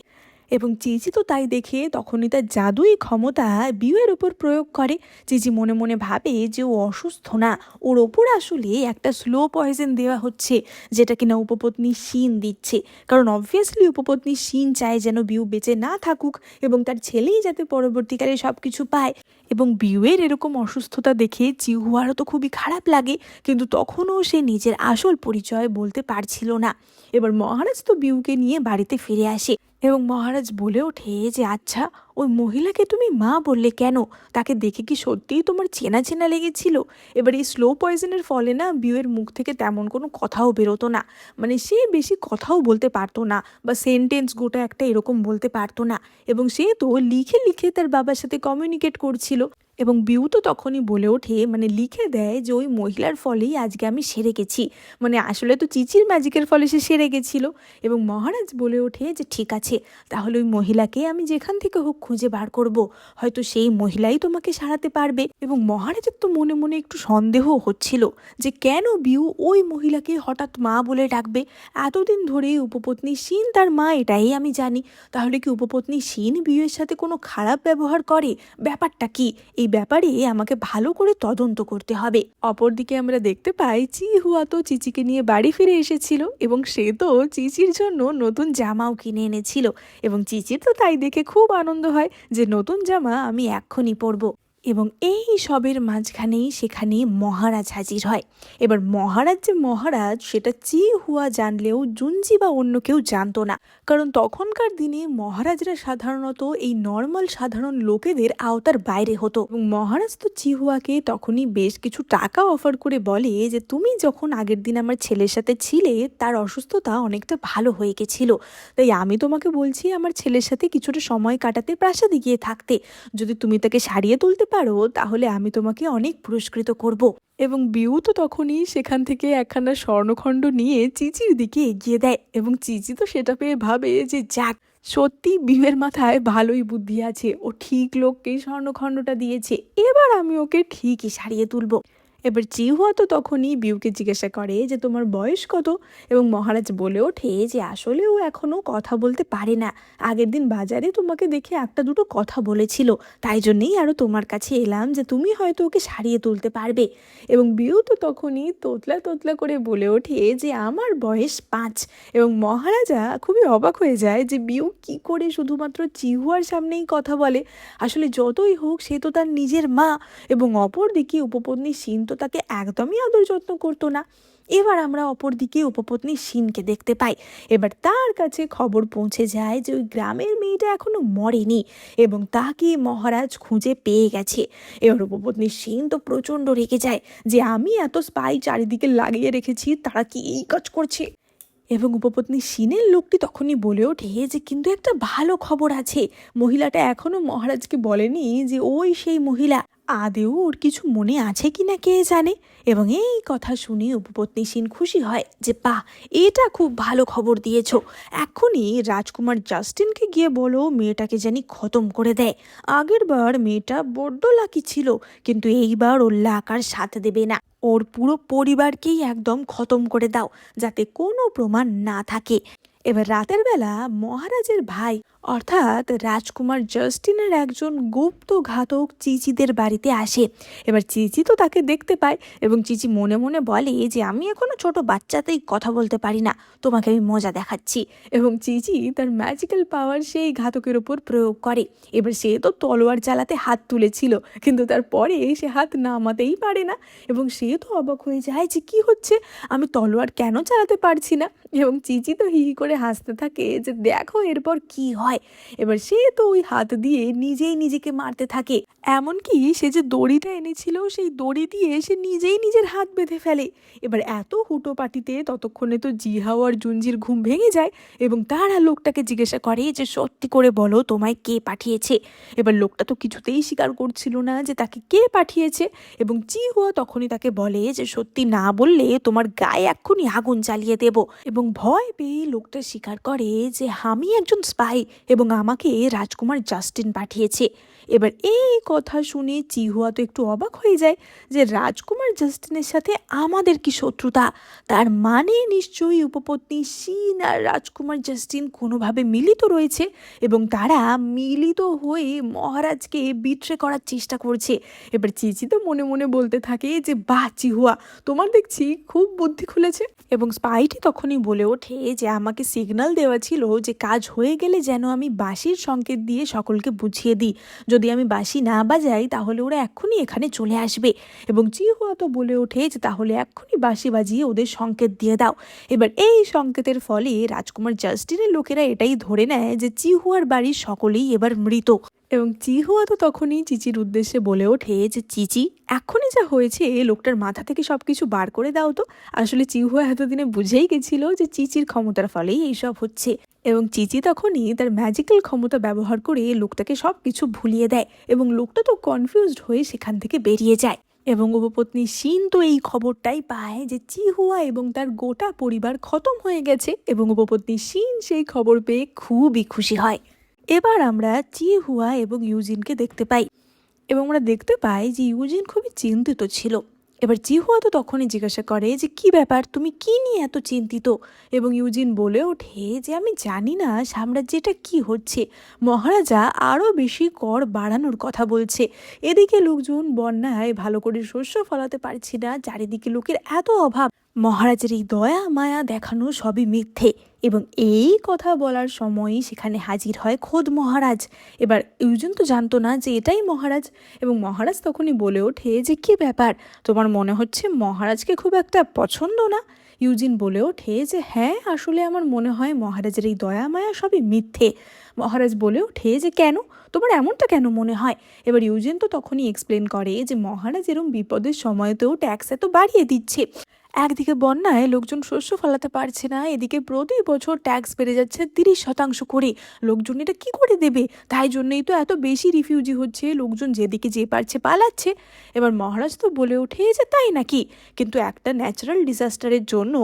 এবং চিচি তো তাই দেখে তখনই তার জাদুই ক্ষমতা বিউয়ের উপর প্রয়োগ করে। চিচি মনে মনে ভাবে যে ও অসুস্থ না, ওর ওপর আসলে একটা স্লো পয়জন দেওয়া হচ্ছে, যেটা কিনা উপপত্নী শিন দিচ্ছে। কারণ অবভিয়াসলি উপপত্নী শিন চায় যেন বিউ বেঁচে না থাকুক এবং তার ছেলেই যাতে পরবর্তীকালে সব কিছু পায়। এবং বিউয়ের এরকম অসুস্থতা দেখে চিহুয়ারও তো খুবই খারাপ লাগে, কিন্তু তখনও সে নিজের আসল পরিচয় বলতে পারছিল না। এবার মহারাজ তো বিউকে নিয়ে বাড়িতে ফিরে আসে এবং মহারাজ বলে ওঠে যে আচ্ছা, ওই মহিলাকে তুমি মা বললে কেন? তাকে দেখে কি সত্যিই তোমার চেনা চেনা লেগেছিল? এবার এই স্লো পয়জনের ফলে না বিউয়ের মুখ থেকে তেমন কোনো কথাও বেরোতো না, মানে সে বেশি কথাও বলতে পারতো না বা সেন্টেন্স গোটা একটা এরকম বলতে পারতো না। এবং সে তো লিখে লিখে তার বাবার সাথে কমিউনিকেট করছিল। এবং বিউ তো তখনই বলে ওঠে, মানে লিখে দেয় যে ওই মহিলার ফলেই আজকে আমি সেরে গেছি। মানে আসলে তো চিচির ম্যাজিকের ফলে সে সেরে গেছিল। এবং মহারাজ বলে ওঠে যে ঠিক আছে, তাহলে ওই মহিলাকে আমি যেখান থেকে হোক খুঁজে বার করব, হয়তো সেই মহিলাই তোমাকে সারাতে পারবে। এবং মহারাজের তো মনে মনে একটু সন্দেহ হচ্ছিল যে কেন বিউ ওই মহিলাকে হঠাৎ মা বলে ডাকবে। এতদিন ধরে উপপত্নী শিন তার মা, এটাই আমি জানি। তাহলে কি উপপত্নী শিন বিউয়ের সাথে কোনো খারাপ ব্যবহার করে? ব্যাপারটা কি? এই ব্যাপারে আমাকে ভালো করে তদন্ত করতে হবে। অপরদিকে আমরা দেখতে পাই চিহুয়া তো চিচিকে নিয়ে বাড়ি ফিরে এসেছিল এবং সে তো চিচির জন্য নতুন জামাও কিনে এনেছিল। এবং চিচির তো তাই দেখে খুব আনন্দ হয় যে নতুন জামা আমি এক্ষুনি পরবো। এবং এই সবের মাঝখানেই সেখানে মহারাজ হাজির হয়। এবার মহারাজ যে মহারাজ সেটা চিহুয়া জানলেও জুনজি বা অন্য কেউ জানতো না, কারণ তখনকার দিনে মহারাজরা সাধারণত এই নর্মাল সাধারণ লোকেদের আওতার বাইরে হতো। এবং মহারাজ তো চিহুয়াকে তখনই বেশ কিছু টাকা অফার করে বলে যে তুমি যখন আগের দিন আমার ছেলের সাথে ছিলে তার অসুস্থতা অনেকটা ভালো হয়ে গেছিল, তাই আমি তোমাকে বলছি আমার ছেলের সাথে কিছুটা সময় কাটাতে প্রাসাদে গিয়ে থাকতে। যদি তুমি তাকে সারিয়ে তুলতে পারো তাহলে আমি তোমাকে অনেক পুরস্কৃত করব। এবং বিউ তো তখনই সেখান থেকে একখানা স্বর্ণখণ্ড নিয়ে চিচির দিকে এগিয়ে দেয় এবং চিচি তো সেটা পেয়ে ভাবে যে যাক, সত্যি বিউয়ের মাথায় ভালোই বুদ্ধি আছে, ও ঠিক লোককেই স্বর্ণখণ্ডটা দিয়েছে, এবার আমি ওকে ঠিকই সারিয়ে তুলব। এবার চিহুয়া তো তখনই বিউকে জিজ্ঞাসা করে যে তোমার বয়স কত? এবং মহারাজ বলে ওঠে যে আসলে ও এখনও কথা বলতে পারে না, আগের দিন বাজারে তোমাকে দেখে একটা দুটো কথা বলেছিল, তাই জন্যেই আরও তোমার কাছে এলাম যে তুমি হয়তো ওকে সারিয়ে তুলতে পারবে। এবং বিউ তো তখনই তোতলা তোতলা করে বলে ওঠে যে আমার বয়স 5। এবং মহারাজা খুবই অবাক হয়ে যায় যে বিউ কি করে শুধুমাত্র চিহুয়ার সামনেই কথা বলে। আসলে যতই হোক সে তো তার নিজের মা। এবং অপরদিকে উপপত্নী শিন তো তাকে একদমই আদর যত্ন করতো না। এবার আমরা অপরদিকে উপপত্নী শিনকে দেখতে পাই। এবার তার কাছে খবর পৌঁছে যায় যে ওই গ্রামের মেয়েটা এখনো মরেনি এবং তাকে মহারাজ খুঁজে পেয়ে গেছে। এবার উপপত্নী শিন তো প্রচণ্ড রেগে যায় যে আমি এত স্পাই চারিদিকে লাগিয়ে রেখেছি, তারা কি এই কাজ করছে। এবং উপপত্নী শিনের লোকটি তখনই বলে ওঠে যে কিন্তু একটা ভালো খবর আছে, মহিলাটা এখনো মহারাজকে বলেনি যে ওই সেই মহিলা। আদেও ওর কিছু মনে আছে কিনা কে জানে। এবং এই কথা শুনে উপপত্নী শিন খুশি হয় যে বাহ, এটা খুব ভালো খবর দিয়েছো, এখনই রাজকুমার জাস্টিনকে গিয়ে বলো মেয়েটাকে জানি খতম করে দেয়। আগের বার মেয়েটা বড্ড লাকি ছিল, কিন্তু এইবার ওর লাক আর সাথ দেবে না, ওর পুরো পরিবারকেই একদম খতম করে দাও, যাতে কোনো প্রমাণ না থাকে। এবার রাতের বেলা মহারাজের ভাই অর্থাৎ রাজকুমার জাস্টিনের একজন গুপ্ত ঘাতক চিচিদের বাড়িতে আসে। এবার চিচি তো তাকে দেখতে পায় এবং চিচি মনে মনে বলে যে আমি এখনো ছোট বাচ্চাতেই কথা বলতে পারি না, তোমাকে আমি মজা দেখাচ্ছি। এবং চিচি তার ম্যাজিক্যাল পাওয়ার সেই ঘাতকের ওপর প্রয়োগ করে। এবার সে তো তলোয়ার চালাতে হাত তুলেছিল, কিন্তু তারপরে সে হাত নামাতেই পারে না। এবং সে তো অবাক হয়ে যায় যে কি হচ্ছে, আমি তলোয়ার কেন চালাতে পারছি না। এবং চিচি তো হি হি করে হাসতে থাকে যে দেখো এরপর কি হয়। এবার সে তো ওই হাত দিয়ে নিজেই নিজেকে মারতে থাকে, এমনকি সে যে দড়িটা এনেছিল সেই দড়ি দিয়ে সে নিজেই নিজের হাত বেঁধে ফেলে। এবার এত হুটোপাটিতে ততক্ষণে তো জিহাও আর জুনজির ঘুম ভেঙে যায় এবং তারা লোকটাকে জিজ্ঞাসা করে যে সত্যি করে বলো তোমায় কে পাঠিয়েছে। এবার লোকটা তো কিছুতেই স্বীকার করছিল না যে তাকে কে পাঠিয়েছে। এবং চিহুয়া তখনই তাকে বলে যে সত্যি না বললে তোমার গায়ে এক্ষুনি আগুন জ্বালিয়ে দেব। এবং ভয় পেয়ে লোকটা স্বীকার করে যে আমি একজন স্পাই এবং আমাকে রাজকুমার জাস্টিন পাঠিয়েছে। এবার এই কথা শুনে চিহুয়া তো একটু অবাক হয়ে যায় যে রাজকুমার জাস্টিনের সাথে আমাদের কি শত্রুতা, তার মানে নিশ্চয়ই উপপত্নী শিন আর রাজকুমার জাস্টিন কোনোভাবে মিলিত রয়েছে এবং তারা মিলিত হয়ে মহারাজকে বিট্রে করার চেষ্টা করছে। এবার চিচি তো মনে মনে বলতে থাকে যে বাহ চিহুয়া, তোমার দেখছি খুব বুদ্ধি খুলেছে। এবং স্পাইটি তখনই বলে ওঠে যে আমাকে সিগন্যাল দেওয়া ছিল যে কাজ হয়ে গেলে যেন আমি বাঁশির সংকেত দিয়ে সকলকে বুঝিয়ে দিই, যদি আমি বাঁশি না বাজাই তাহলে ওরা এক্ষুনি এখানে চলে আসবে। এবং চিহুয়া তো বলে ওঠে যে তাহলে এক্ষুনি বাঁশি বাজিয়ে ওদের সংকেত দিয়ে দাও। এবার এই সংকেতের ফলে রাজকুমার জাস্টিনের লোকেরা এটাই ধরে নেয় যে চিহুয়ার বাড়ির সকলেই এবার মৃত। এবং চিহুয়া তো তখনই চিচির উদ্দেশ্যে বলে ওঠে যে চিচি, এখনই যা হয়েছে লোকটার মাথা থেকে সব কিছু বার করে দাও তো। আসলে চিহুয়া এতদিনে বুঝেই গেছিল যে চিচির ক্ষমতার ফলেই এইসব হচ্ছে। এবং চিচি তখনই তার ম্যাজিক্যাল ক্ষমতা ব্যবহার করে লোকটাকে সব কিছু ভুলিয়ে দেয় এবং লোকটা তো কনফিউজড হয়ে সেখান থেকে বেরিয়ে যায়। এবং উপপত্নী শিন তো এই খবরটাই পায় যে চিহুয়া এবং তার গোটা পরিবার খতম হয়ে গেছে এবং উপপত্নী শিন সেই খবর পেয়ে খুবই খুশি হয়। এবার আমরা চিহুয়া এবং ইউজিনকে দেখতে পাই এবং আমরা দেখতে পাই যে ইউজিন খুবই চিন্তিত ছিল। এবার চিহুয়া তো তখনই জিজ্ঞাসা করে যে কি ব্যাপার, তুমি কি নিয়ে এত চিন্তিত। এবং ইউজিন বলে ওঠে যে আমি জানি না সাম্রাজ্যেটা কি হচ্ছে, মহারাজা আরও বেশি কর বাড়ানোর কথা বলছে, এদিকে লোকজন বন্যায় ভালো করে শস্য ফলাতে পারছি না, চারিদিকে লোকের এত অভাব, মহারাজের এই দয়া মায়া দেখানো সবই মিথ্যে। এবং এই কথা বলার সময়ই সেখানে হাজির হয় খোদ মহারাজ। এবার ইউজিন তো জানতো না যে এটাই মহারাজ এবং মহারাজ তখনই বলে ওঠে যে কি ব্যাপার, তোমার মনে হচ্ছে মহারাজকে খুব একটা পছন্দ না। ইউজিন বলে ওঠে যে হ্যাঁ, আসলে আমার মনে হয় মহারাজের এই দয়া মায়া সবই মিথ্যে। মহারাজ বলে ওঠে যে কেন, তোমার এমনটা কেন মনে হয়। এবার ইউজিন তো তখনই এক্সপ্লেন করে যে মহারাজ এরম বিপদের সময়তেও ট্যাক্স এত বাড়িয়ে দিচ্ছে, একদিকে বন্যায় লোকজন শস্য ফলাতে পারছে না, এদিকে প্রতি বছর ট্যাক্স বেড়ে যাচ্ছে 30% করে, লোকজন এটা কী করে দেবে, তাই জন্যই তো এত বেশি রিফিউজি হচ্ছে, লোকজন যেদিকে যে পারছে পালাচ্ছে। এবার মহারাজ তো বলে ওঠে যে তাই নাকি, কিন্তু একটা ন্যাচারাল ডিজাস্টারের জন্য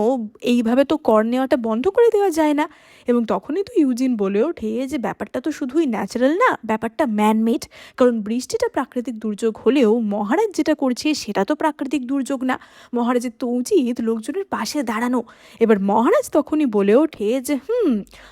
এইভাবে তো কর নেওয়াটা বন্ধ করে দেওয়া যায় না। এবং তখনই তো ইউজিন বলে ওঠে যে ব্যাপারটা তো শুধুই ন্যাচারাল না, ব্যাপারটা ম্যানমেড, কারণ বৃষ্টিটা প্রাকৃতিক দুর্যোগ হলেও মহারাজ যেটা করছে সেটা তো প্রাকৃতিক দুর্যোগ না, মহারাজের তো উচিত লোকজনের পাশে দাঁড়ানো। এবার মহারাজ তখনই বলে ওঠে যে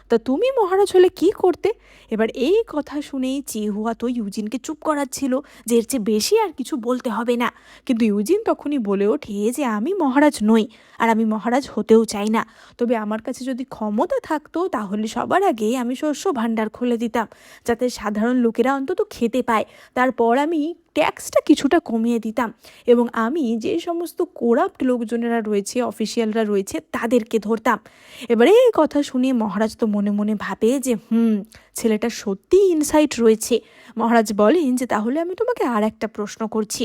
তা তুমি মহারাজ হলে কি করতে। এবার এই কথা শুনেই চিহুয়া তো ইউজিনকে চুপ করাচ্ছিল যে এর চেয়ে বেশি আর কিছু বলতে হবে না, কিন্তু ইউজিন তখনই বলে ওঠে যে আমি মহারাজ নই আর আমি মহারাজ হতেও চাই না, তবে আমার কাছে যদি ক্ষমতা থাকতো তাহলে সবার আগে আমি শস্য ভাণ্ডার খুলে দিতাম যাতে সাধারণ লোকেরা অন্তত খেতে পায়, তারপর আমি ট্যাক্সটা কিছুটা কমিয়ে দিতাম এবং আমি যে সমস্ত কোরাপ্ট লোকজনেরা রয়েছে, অফিসিয়ালরা রয়েছে, তাদেরকে ধরতাম। এবারে এই কথা শুনে মহারাজ তো মনে মনে ভাবে যে ছেলেটার সত্যিই ইনসাইট রয়েছে। মহারাজ বলেন যে তাহলে আমি তোমাকে আর একটা প্রশ্ন করছি,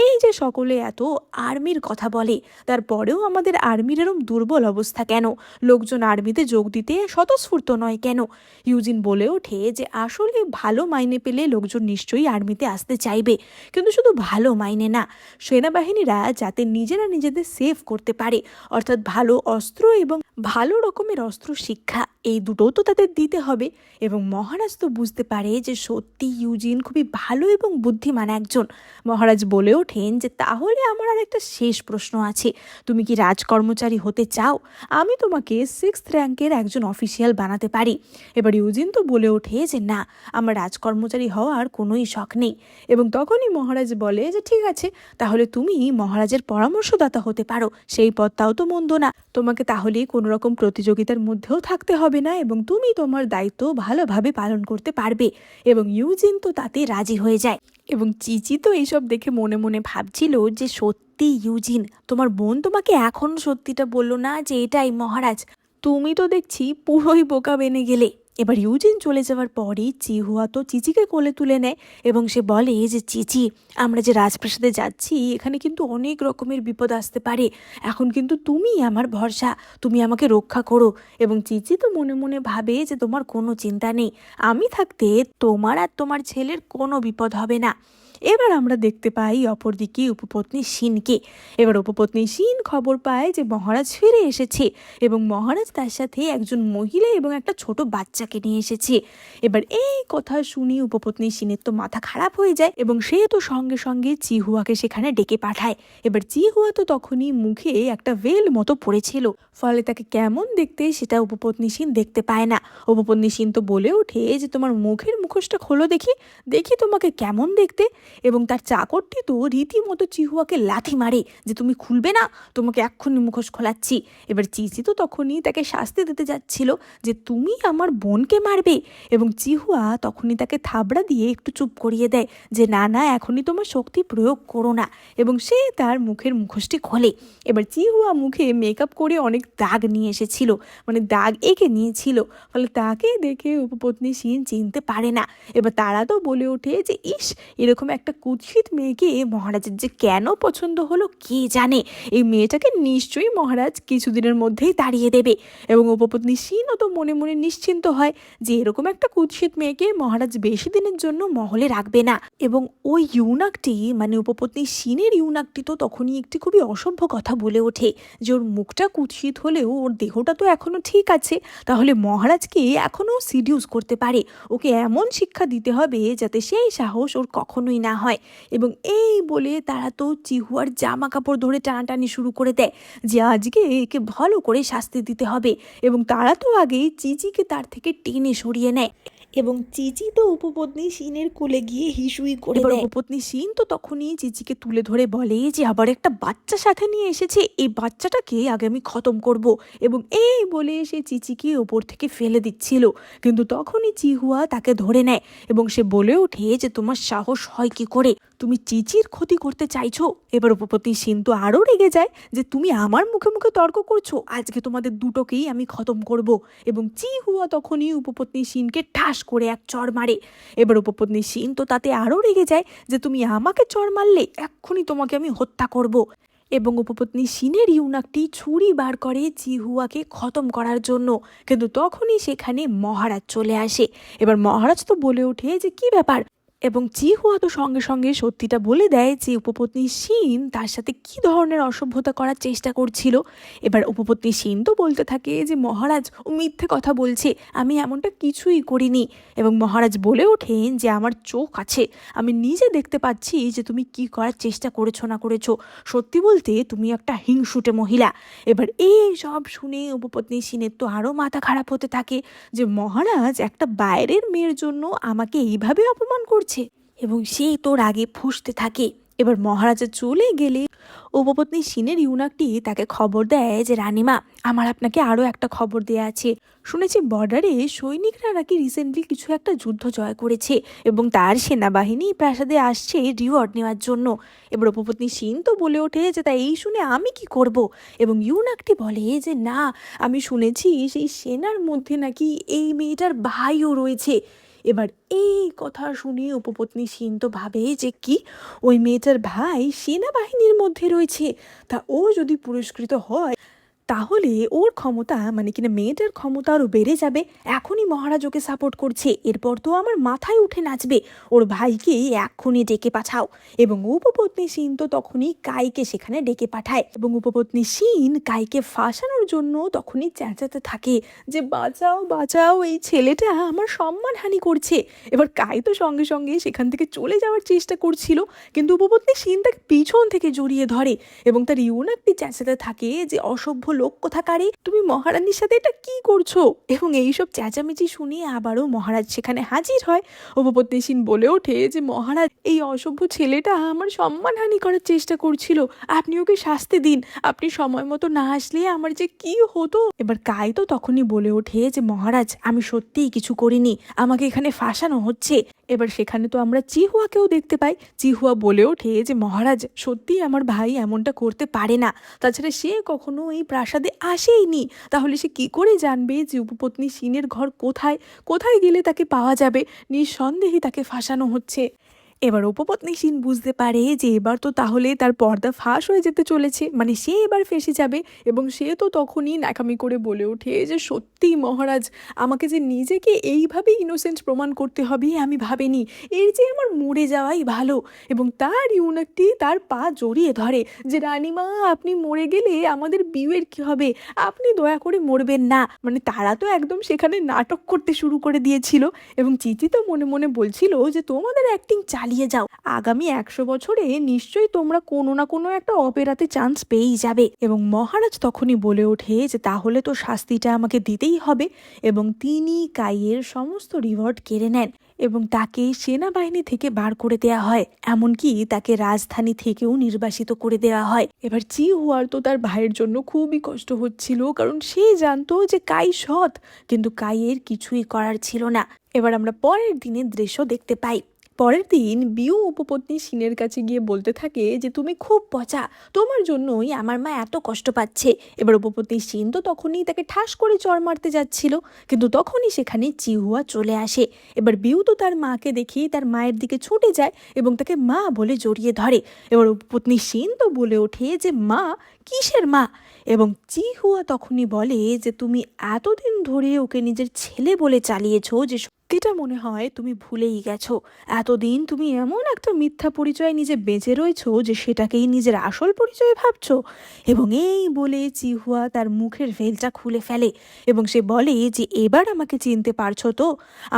এই যে সকলে এত আর্মির কথা বলে, তারপরেও আমাদের আর্মির এরম দুর্বল অবস্থা কেন, লোকজন আর্মিতে যোগ দিতে স্বতঃস্ফূর্ত নয় কেন। ইউজিন বলে ওঠে যে আসলে ভালো মাইনে পেলে লোকজন নিশ্চয়ই আর্মিতে আসতে চাইবে, কিন্তু শুধু ভালো মাইনে না, সেনাবাহিনীরা যাতে নিজেরা নিজেদের সেভ করতে পারে, অর্থাৎ ভালো অস্ত্র এবং ভালো রকমের অস্ত্র শিক্ষা, এই দুটোও তো তাদের দিতে হবে। এবং মহারাজ তো বুঝতে পারে যে সত্যি ইউজিন খুবই ভালো এবং বুদ্ধিমান একজন। মহারাজ বলে ওঠেন যে তাহলে আমার আর একটা শেষ প্রশ্ন আছে, তুমি কি রাজকর্মচারী হতে চাও? আমি তোমাকে 6th র্যাঙ্কের একজন অফিসিয়াল বানাতে পারি। এবার ইউজিন তো বলে ওঠে যে না, আমার রাজকর্মচারী হওয়ার কোনোই শখ নেই। এবং তখনই মহারাজ বলে যে ঠিক আছে, তাহলে তুমি মহারাজের পরামর্শদাতা হতে পারো, সেই পদটাও তো মন্দ না, তোমাকে তাহলে কোনো রকম প্রতিযোগিতার মধ্যেও থাকতে হবে না এবং তুমি তোমার দায়িত্ব ভালোভাবে পালন করতে পারবে। এবং ইউজিন তো তাতে রাজি হয়ে যায়। এবং চিচি তো এইসব দেখে মনে মনে ভাবছিল যে সত্যি ইউজিন, তোমার বোন তোমাকে এখনও সত্যিটা বললো না যে এটাই মহারাজ, তুমি তো দেখছি পুরোই বোকা বেনে গেলে। এবার ইউজিন চলে যাওয়ার পরই চিহুয়া তো চিচিকে কোলে তুলে নেয় এবং সে বলে যে চিচি, আমরা যে রাজপ্রাসাদে যাচ্ছি এখানে কিন্তু অনেক রকমের বিপদ আসতে পারে, এখন কিন্তু তুমিই আমার ভরসা, তুমি আমাকে রক্ষা করো। এবং চিচি তো মনে মনে ভাবে যে তোমার কোনো চিন্তা নেই, আমি থাকতে তোমার আর তোমার ছেলের কোনো বিপদ হবে না। এবার আমরা দেখতে পাই অপরদিকে উপপত্নী শিনকে। এবার উপপত্নী শিন খবর পায় যে মহারাজ ফিরে এসেছে এবং মহারাজ তার সাথে একজন মহিলা এবং একটা ছোট বাচ্চাকে নিয়ে এসেছে। এবার এই কথা শুনি উপপত্নী শিনের তো মাথা খারাপ হয়ে যায় এবং সে তো সঙ্গে সঙ্গে চিহুয়াকে সেখানে ডেকে পাঠায়। এবার চিহুয়া তো তখনই মুখে একটা ভেল মতো পড়েছিল, ফলে তাকে কেমন দেখতে সেটা উপপত্নী শিন দেখতে পায় না। উপপত্নী শিন তো বলে ওঠে যে তোমার মুখের মুখোশটা খোলো দেখি, দেখি তোমাকে কেমন দেখতে। এবং তার চাকরটি তো রীতিমতো চিহুয়াকে লাথি মারে যে তুমি খুলবে না, তোমাকে এক্ষুনি মুখোশ খোলাচ্ছি। এবার চিচি তো তখনই তাকে শাস্তি দিতে যাচ্ছিল যে তুমি আমার বোনকে মারবে, এবং চিহুয়া তখনই তাকে থাবড়া দিয়ে একটু চুপ করিয়ে দেয় যে না না, এখনই তোমার শক্তি প্রয়োগ করো না। এবং সে তার মুখের মুখোশটি খোলে। এবার চিহুয়া মুখে মেকআপ করে অনেক দাগ নিয়ে এসেছিল, মানে দাগ এঁকে নিয়েছিল, ফলে তাকে দেখে উপপত্নী শিন চিনতে পারে না। এবার তারা তো বলে ওঠে যে ইস, এরকম একটা কুৎসিত মেয়েকে মহারাজের যে কেন পছন্দ হলো কে জানে, এই মেয়েটাকে নিশ্চয়ই মহারাজ কিছুদিনের মধ্যেই তাড়িয়ে দেবে। এবং উপপত্নী শিনও তো মনে মনে নিশ্চিন্ত হয় যে এরকম একটা কুৎসিত মেয়েকে মহারাজ বেশি দিনের জন্য মহলে রাখবে না। এবং ওই ইউনাকটি, মানে উপপত্নী শিনের ইউনাকটি তো তখনই একটি খুবই অসভ্য কথা বলে ওঠে যে ওর মুখটা কুৎসিত হলেও ওর দেহটা তো এখনো ঠিক আছে, তাহলে মহারাজকে এখনো সিডিউস করতে পারে, ওকে এমন শিক্ষা দিতে হবে যাতে সেই সাহস ওর কখনোই না হয়। এবং এই বলে তারা তো চিহুয়ার জামা কাপড় ধরে টানাটানি শুরু করে দেয় যে আজকে একে ভালো করে শাস্তি দিতে হবে। এবং তারা তো আগেই চিচিকে তার থেকে টেনে সরিয়ে নেয় এবং চিচি তো উপপত্নী শিনের কোলে গিয়ে হিসুই করে দেয়। উপপত্নী শিন তো তখনই চিচিকে তুলে ধরে বলে যে আবার একটা বাচ্চা সাথে নিয়ে এসেছে, এই বাচ্চাটাকে আগে আমি খতম করব। এবং এই বলে সে চিচিকে ওপর থেকে ফেলে দিচ্ছিল, কিন্তু তখনই চিহুয়া তাকে ধরে নেয় এবং সে বলে ওঠে যে তোমার সাহস হয় কি করে, তুমি চিচির ক্ষতি করতে চাইছো। এবার উপপত্নী শিন তো আরও রেগে যায় যে তুমি আমার মুখে মুখে তর্ক করছো, আজকে তোমাদের দুটোকেই আমি খতম করব। এবং চিহুয়া তখনই উপপত্নী শিনকে ঠাস করে এক চড় মারে। এবার উপপত্নী শিন তো তাতে আরও রেগে যায় যে তুমি আমাকে চড় মারলে, এক্ষুনি তোমাকে আমি হত্যা করব। এবং উপপত্নী শিনের ইউনাকটি ছুরি বার করে চিহুয়াকে খতম করার জন্য, কিন্তু তখনই সেখানে মহারাজ চলে আসে। এবার মহারাজ তো বলে ওঠে যে কি ব্যাপার, এবং চিহুয়া তো সঙ্গে সঙ্গে সত্যিটা বলে দেয় যে উপপত্নী শিন তার সাথে কি ধরনের অসভ্যতা করার চেষ্টা করছিল। এবার উপপত্নী শিন তো বলতে থাকে যে মহারাজ ও মিথ্যে কথা বলছে, আমি এমনটা কিছুই করিনি। এবং মহারাজ বলে ওঠেন যে আমার চোখ আছে, আমি নিজে দেখতে পাচ্ছি যে তুমি কি করার চেষ্টা করেছো না করেছো, সত্যি বলতে তুমি একটা হিংসুটে মহিলা। এবার এই সব শুনে উপপত্নী শিনের তো আরও মাথা খারাপ হতে থাকে যে মহারাজ একটা বাইরের মেয়ের জন্য আমাকে এইভাবে অপমান করছে, এবং সেই তোর আগে ফুঁসতে থাকে। এবার মহারাজা চলে গেলে উপপত্নী শিনের ইউনাকটি তাকে খবর দেয় যে রানীমা, আমার আপনাকে আরও একটা খবর দেয়া আছে। শুনেছি বর্ডারে সৈনিকরা নাকি রিসেন্টলি কিছু একটা যুদ্ধ জয় করেছে এবং তার সেনাবাহিনী প্রাসাদে আসছে রিওয়ার্ড নেওয়ার জন্য। এবার উপপত্নী শিন তো বলে ওঠে যে তা এই শুনে আমি কি করব। এবং ইউনাকটি বলে যে না, আমি শুনেছি সেই সেনার মধ্যে নাকি এই মেয়েটার ভাইও রয়েছে। এবার এই কথা শুনে উপপত্নী শিন তো ভাবে যে কি, ওই মেয়েটার ভাই সেনাবাহিনীর মধ্যে রয়েছে, তা ও যদি পুরস্কৃত হয় তাহলে ওর ক্ষমতা, মানে কিনা মেয়েটার ক্ষমতা আরও বেড়ে যাবে। এখনই মহারাজ ওকে সাপোর্ট করছে, এরপর তো আমার মাথায় উঠে নাচবে, ওর ভাইকে এক্ষুনি ডেকে পাঠাও। এবং উপপত্নী শিন তো তখনই কাইকে সেখানে ডেকে পাঠায় এবং উপপত্নী শিন কাইকে ফাঁসানোর জন্য তখনই চেঁচাতে থাকে যে বাঁচাও বাঁচাও, এই ছেলেটা আমার সম্মানহানি করছে। এবার কাই তো সঙ্গে সঙ্গে সেখান থেকে চলে যাওয়ার চেষ্টা করছিল, কিন্তু উপপত্নী শিন তাকে পিছন থেকে জড়িয়ে ধরে এবং তার ইউনাকটি চেঁচাতে থাকে যে অসভ্য লোক কোথাকারে, তুমি মহারানীর সাথে এটা কি করছো। এবং এইসব চেঁচামেচি শুনে আবারও মহারাজ সেখানে হাজির হয়। উপপত্নী শিন বলে ওঠে যে মহারাজ, এই অসভ্য ছেলেটা আমার সম্মানহানি করার চেষ্টা করছিল, আপনি ওকে শাস্তি দিন, আপনি সময় মতো না আসলে আমার যে কি হতো। এবার কাই তো তখনই বলে ওঠে যে মহারাজ, আমি সত্যিই কিছু করিনি, আমাকে এখানে ফাঁসানো হচ্ছে। এবার সেখানে তো আমরা চিহুয়াকেও দেখতে পাই। চিহুয়া বলে ওঠে যে মহারাজ, সত্যিই আমার ভাই এমনটা করতে পারে না, তাছাড়া সে কখনো এই প্রাসাদে আসেইনি, তাহলে সে কি করে জানবে যে উপপত্নী শিনের ঘর কোথায়, কোথায় গেলে তাকে পাওয়া যাবে, নিঃসন্দেহে তাকে ফাঁসানো হচ্ছে। এবার উপপত্নী শিন বুঝতে পারে যে এবার তো তাহলে তার পর্দা ফাঁস হয়ে যেতে চলেছে, মানে সে এবার ফেঁসে যাবে। এবং সে তো তখনই ন্যাকামি করে বলে ওঠে যে সত্যি মহারাজ, আমাকে যে নিজেকে এইভাবে ইনোসেন্ট প্রমাণ করতে হবে আমি ভাবিনি, এর যে আমার মরে যাওয়াই ভালো। এবং তার ইউনাকটি তার পা জড়িয়ে ধরে যে রানীমা, আপনি মরে গেলে আমাদের বিয়ের কি হবে, আপনি দয়া করে মরবেন না। মানে তারা তো একদম সেখানে নাটক করতে শুরু করে দিয়েছিল। এবং চিচি তো মনে মনে বলছিল যে তোমাদের অ্যাক্টিং চালিয়ে যাও, আগামী 100 বছরে নিশ্চয়ই তোমরা কোনো না কোনো একটা অপেরাতে চান্স পেয়েই যাবে। এবং মহারাজ তখনই বলে ওঠে যে তাহলে তো শাস্তিটা আমাকে দিতেই হবে। এবং তিনি কাইয়ের সমস্ত রিওয়ার্ড কেড়ে নেন এবং তাকে সেনাবাহিনী থেকে বার করে দেয়া হয়, এমনকি তাকে রাজধানী থেকেও নির্বাসিত করে দেওয়া হয়। এবার চি হুয়ার তো তার ভাইয়ের জন্য খুবই কষ্ট হচ্ছিল, কারণ সে জানতো যে কাই সৎ, কিন্তু কাইয়ের কিছুই করার ছিল না। এবার আমরা পরের দিনের দৃশ্য দেখতে পাই। পরের দিন বিউ উপপত্নী শিনের কাছে গিয়ে বলতে থাকে যে তুমি খুব পচা, তোমার জন্যই আমার মা এত কষ্ট পাচ্ছে। এবার উপপত্নী শিন তো তখনই তাকে ঠাস করে চড় মারতে যাচ্ছিল, কিন্তু তখনই সেখানে চিহুয়া চলে আসে। এবার বিউ তো তার মাকে দেখি তার মায়ের দিকে ছুটে যায় এবং তাকে মা বলে জড়িয়ে ধরে। এবার উপপত্নী শিন তো বলে ওঠে যে মা, কিসের মা? এবং চিহুয়া তখনই বলে যে তুমি এতদিন ধরে ওকে নিজের ছেলে বলে চালিয়েছো যে সত্যিটা মনে হয় তুমি ভুলেই গেছো। এতদিন তুমি এমন একটা মিথ্যা পরিচয় নিজে বেঁচে রয়েছো যে সেটাকেই নিজের আসল পরিচয় ভাবছো। এবং এই বলে চিহুয়া তার মুখের ভেলটা খুলে ফেলে এবং সে বলে যে এবার আমাকে চিনতে পারছো তো,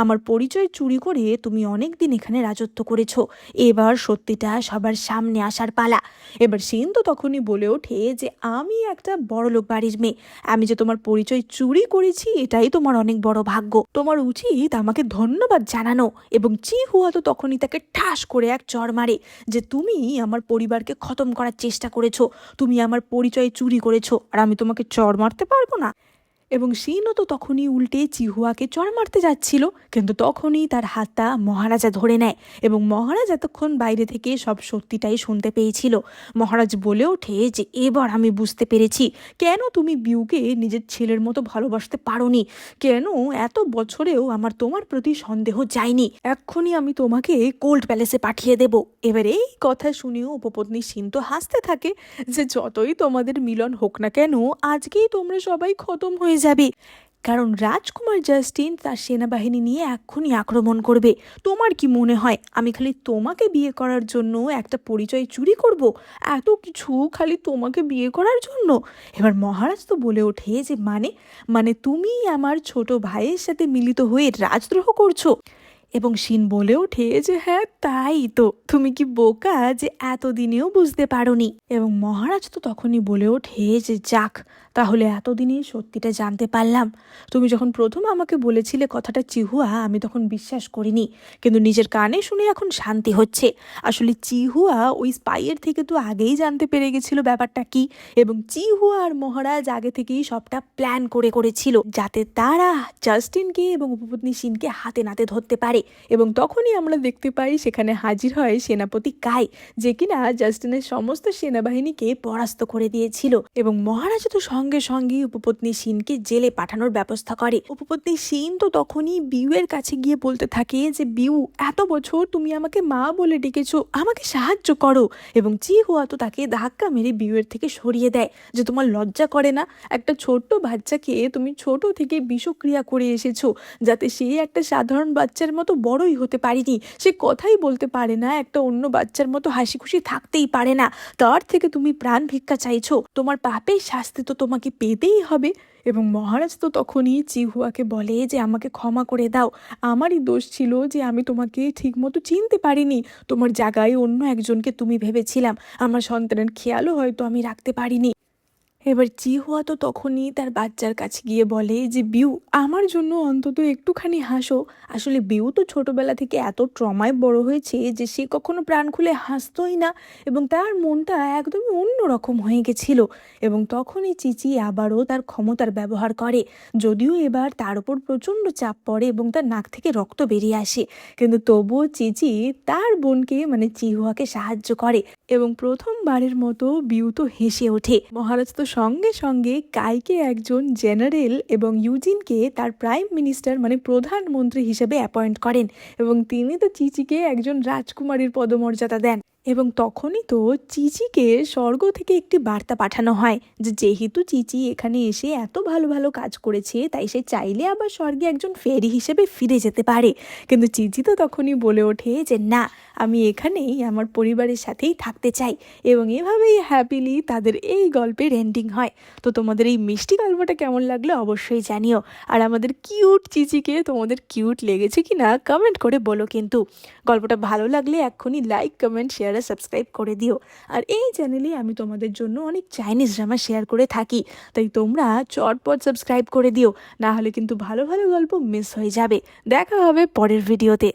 আমার পরিচয় চুরি করে তুমি অনেক দিন এখানে রাজত্ব করেছো, এবার সত্যিটা সবার সামনে আসার পালা। এবার শিন তো তখনই বলে ওঠে যে আমি একটা বড়লোক বাড়ির মেয়ে, আমি যে তোমার পরিচয় চুরি করেছি এটাই তোমার অনেক বড় ভাগ্য, তোমার উচিত আমাকে ধন্যবাদ জানানো। এবং চি হুয়া তো তখনই তাকে ঠাস করে এক চড় মারে যে তুমি আমার পরিবারকে খতম করার চেষ্টা করেছো, তুমি আমার পরিচয় চুরি করেছো, আর আমি তোমাকে চড় মারতে পারবো না। এবং শিনও তো তখনই উল্টে চিহুয়াকে চড় মারতে যাচ্ছিল, কিন্তু তখনই তার হাতটা মহারাজা ধরে নেয় এবং মহারাজ এতক্ষণ বাইরে থেকে সব সত্যিটাই শুনতে পেয়েছিল। মহারাজ বলে ওঠে যে এবার আমি বুঝতে পেরেছি কেন তুমি বিউকে নিজের ছেলের মতো ভালোবাসতে পারোনি, কেন এত বছরেও আমার তোমার প্রতি সন্দেহ যায়নি। এক্ষুনি আমি তোমাকে কোল্ড প্যালেসে পাঠিয়ে দেব। এবার এই কথা শুনেও উপপত্নী শিন তো হাসতে থাকে যে যতই তোমাদের মিলন হোক না কেন, আজকেই তোমরা সবাই খতম হয়ে যাবে, কারণ রাজকুমার জাস্টিন তার সেনাবাহিনী নিয়ে এক্ষুনি আক্রমণ করবে। তোমার কি মনে হয় আমি খালি তোমাকে বিয়ে করার জন্য একটা পরিচয় চুরি করব? এত কিছু খালি তোমাকে বিয়ে করার জন্য? এবার মহারাজ তো বলে ওঠে যে মানে মানে তুমি আমার ছোট ভাইয়ের সাথে মিলিত হয়ে রাজদ্রোহ করছো। এবং শিন বলে ওঠে যে হ্যাঁ তাই তো, তুমি কি বোকা যে এতদিনেও বুঝতে পারোনি। এবং মহারাজ তো তখনই বলে ওঠে যে যাক, তাহলে এতদিনই সত্যিটা জানতে পারলাম। তুমি যখন প্রথম আমাকে বলেছিলে কথাটা চিহুয়া, আমি তখন বিশ্বাস করিনি, কিন্তু নিজের কানে শুনে এখন শান্তি হচ্ছে। আসলে চিহুয়া ওই স্পাইয়ের থেকে তো আগেই জানতে পেরে গেছিল ব্যাপারটা কি, এবং চিহুয়া আর মহারাজ আগে থেকেই সবটা প্ল্যান করেছিল যাতে তারা জাস্টিনকে এবং উপপত্নী শিনকে হাতে নাতে ধরতে পারে। এবং তখনই আমরা দেখতে পাই সেখানে হাজির হয় সেনাপতি কাই, যে কিনা জাস্টিনের সমস্ত সেনাবাহিনীকে পরাস্ত করে দিয়েছিল। এবং মহারাজ তো সঙ্গে সঙ্গে উপপত্নী শিনকে জেলে পাঠানোর ব্যবস্থা করে। উপপত্নী শিন তো তখনই বিউয়ের কাছে গিয়ে বলতে থাকে যে বিউ, এত বছর তুমি আমাকে মা বলে ডেকেছো, আমাকে সাহায্য করো। এবং চি হুয়া তো তাকে ধাক্কা মেরে বিউয়ের থেকে সরিয়ে দেয় যে তোমার লজ্জা করে না, একটা ছোট্ট বাচ্চাকে তুমি ছোট থেকে বিষক্রিয়া করে এসেছো যাতে সে একটা সাধারণ বাচ্চার মতো বড়ই হতে পারেনি, সে কথাই বলতে পারে না, একটা অন্য বাচ্চার মতো হাসি খুশি থাকতেই পারে না, তার থেকে তুমি প্রাণ ভিক্ষা চাইছো, তোমার পাপের শাস্তি তো তোমাকে পেতেই হবে। এবং মহারাজ তো তখনই চিহুয়াকে বলে যে আমাকে ক্ষমা করে দাও, আমারই দোষ ছিল যে আমি তোমাকে ঠিকমতো চিনতে পারিনি, তোমার জায়গায় অন্য একজনকে তুমি ভেবেছিলাম, আমার সন্তানের খেয়ালও হয়তো আমি রাখতে পারিনি। এবার চিহুয়া তো তখনই তার বাচ্চার কাছে গিয়ে বলে যে বিউ, আমার জন্য অন্তত একটুখানি হাসো। আসলে বিউ তো ছোটবেলা থেকে এত ট্রমায় বড় হয়েছে যে সে কখনো প্রাণ খুলে হাসতোই না, এবং তার মনটা একদমই অন্যরকম হয়ে গেছিল। এবং তখনই চিচি আবারও তার ক্ষমতার ব্যবহার করে, যদিও এবার তার উপর প্রচণ্ড চাপ পড়ে এবং তার নাক থেকে রক্ত বেরিয়ে আসে, কিন্তু তবুও চিচি তার বোনকে মানে চিহুয়াকে সাহায্য করে। এবং প্রথমবারের মতো বিউ তো হেসে ওঠে। মহারাজ তো সঙ্গে সঙ্গে কাইকে একজন জেনারেল এবং ইউজিনকে তার প্রাইম মিনিস্টার মানে প্রধানমন্ত্রী হিসেবে অ্যাপয়েন্ট করেন এবং তিনি তো চিচিকে একজন রাজকুমারীর পদমর্যাদা দেন। এবং তখনই তো চিচিকে স্বর্গ থেকে একটি বার্তা পাঠানো হয় যে যেহেতু চিচি এখানে এসে এত ভালো ভালো কাজ করেছে তাই সে চাইলে আবার স্বর্গে একজন ফেরি হিসেবে ফিরে যেতে পারে। কিন্তু চিচি তো তখনই বলে ওঠে যে না, আমি এখানেই আমার পরিবারের সাথেই থাকতে চাই। এবং এভাবেই হ্যাপিলি তাদের এই গল্পের এন্ডিং হয়। তো তোমাদের এই মিষ্টি গল্পটা কেমন লাগলো অবশ্যই জানিও। আর আমাদের কিউট চিচিকে তোমাদের কিউট লেগেছে কি না কমেন্ট করে বলো কিন্তু। গল্পটা ভালো লাগলে এক্ষুনি লাইক কমেন্ট শেয়ার আর সাবস্ক্রাইব করে দিও। আর এই চ্যানেলে আমি তোমাদের জন্য অনেক চাইনিজ ড্রামা শেয়ার করে থাকি, তাই তোমরা চটপট সাবস্ক্রাইব করে দিও, না হলে কিন্তু ভালো ভালো গল্প মিস হয়ে যাবে। দেখা হবে পরের ভিডিওতে।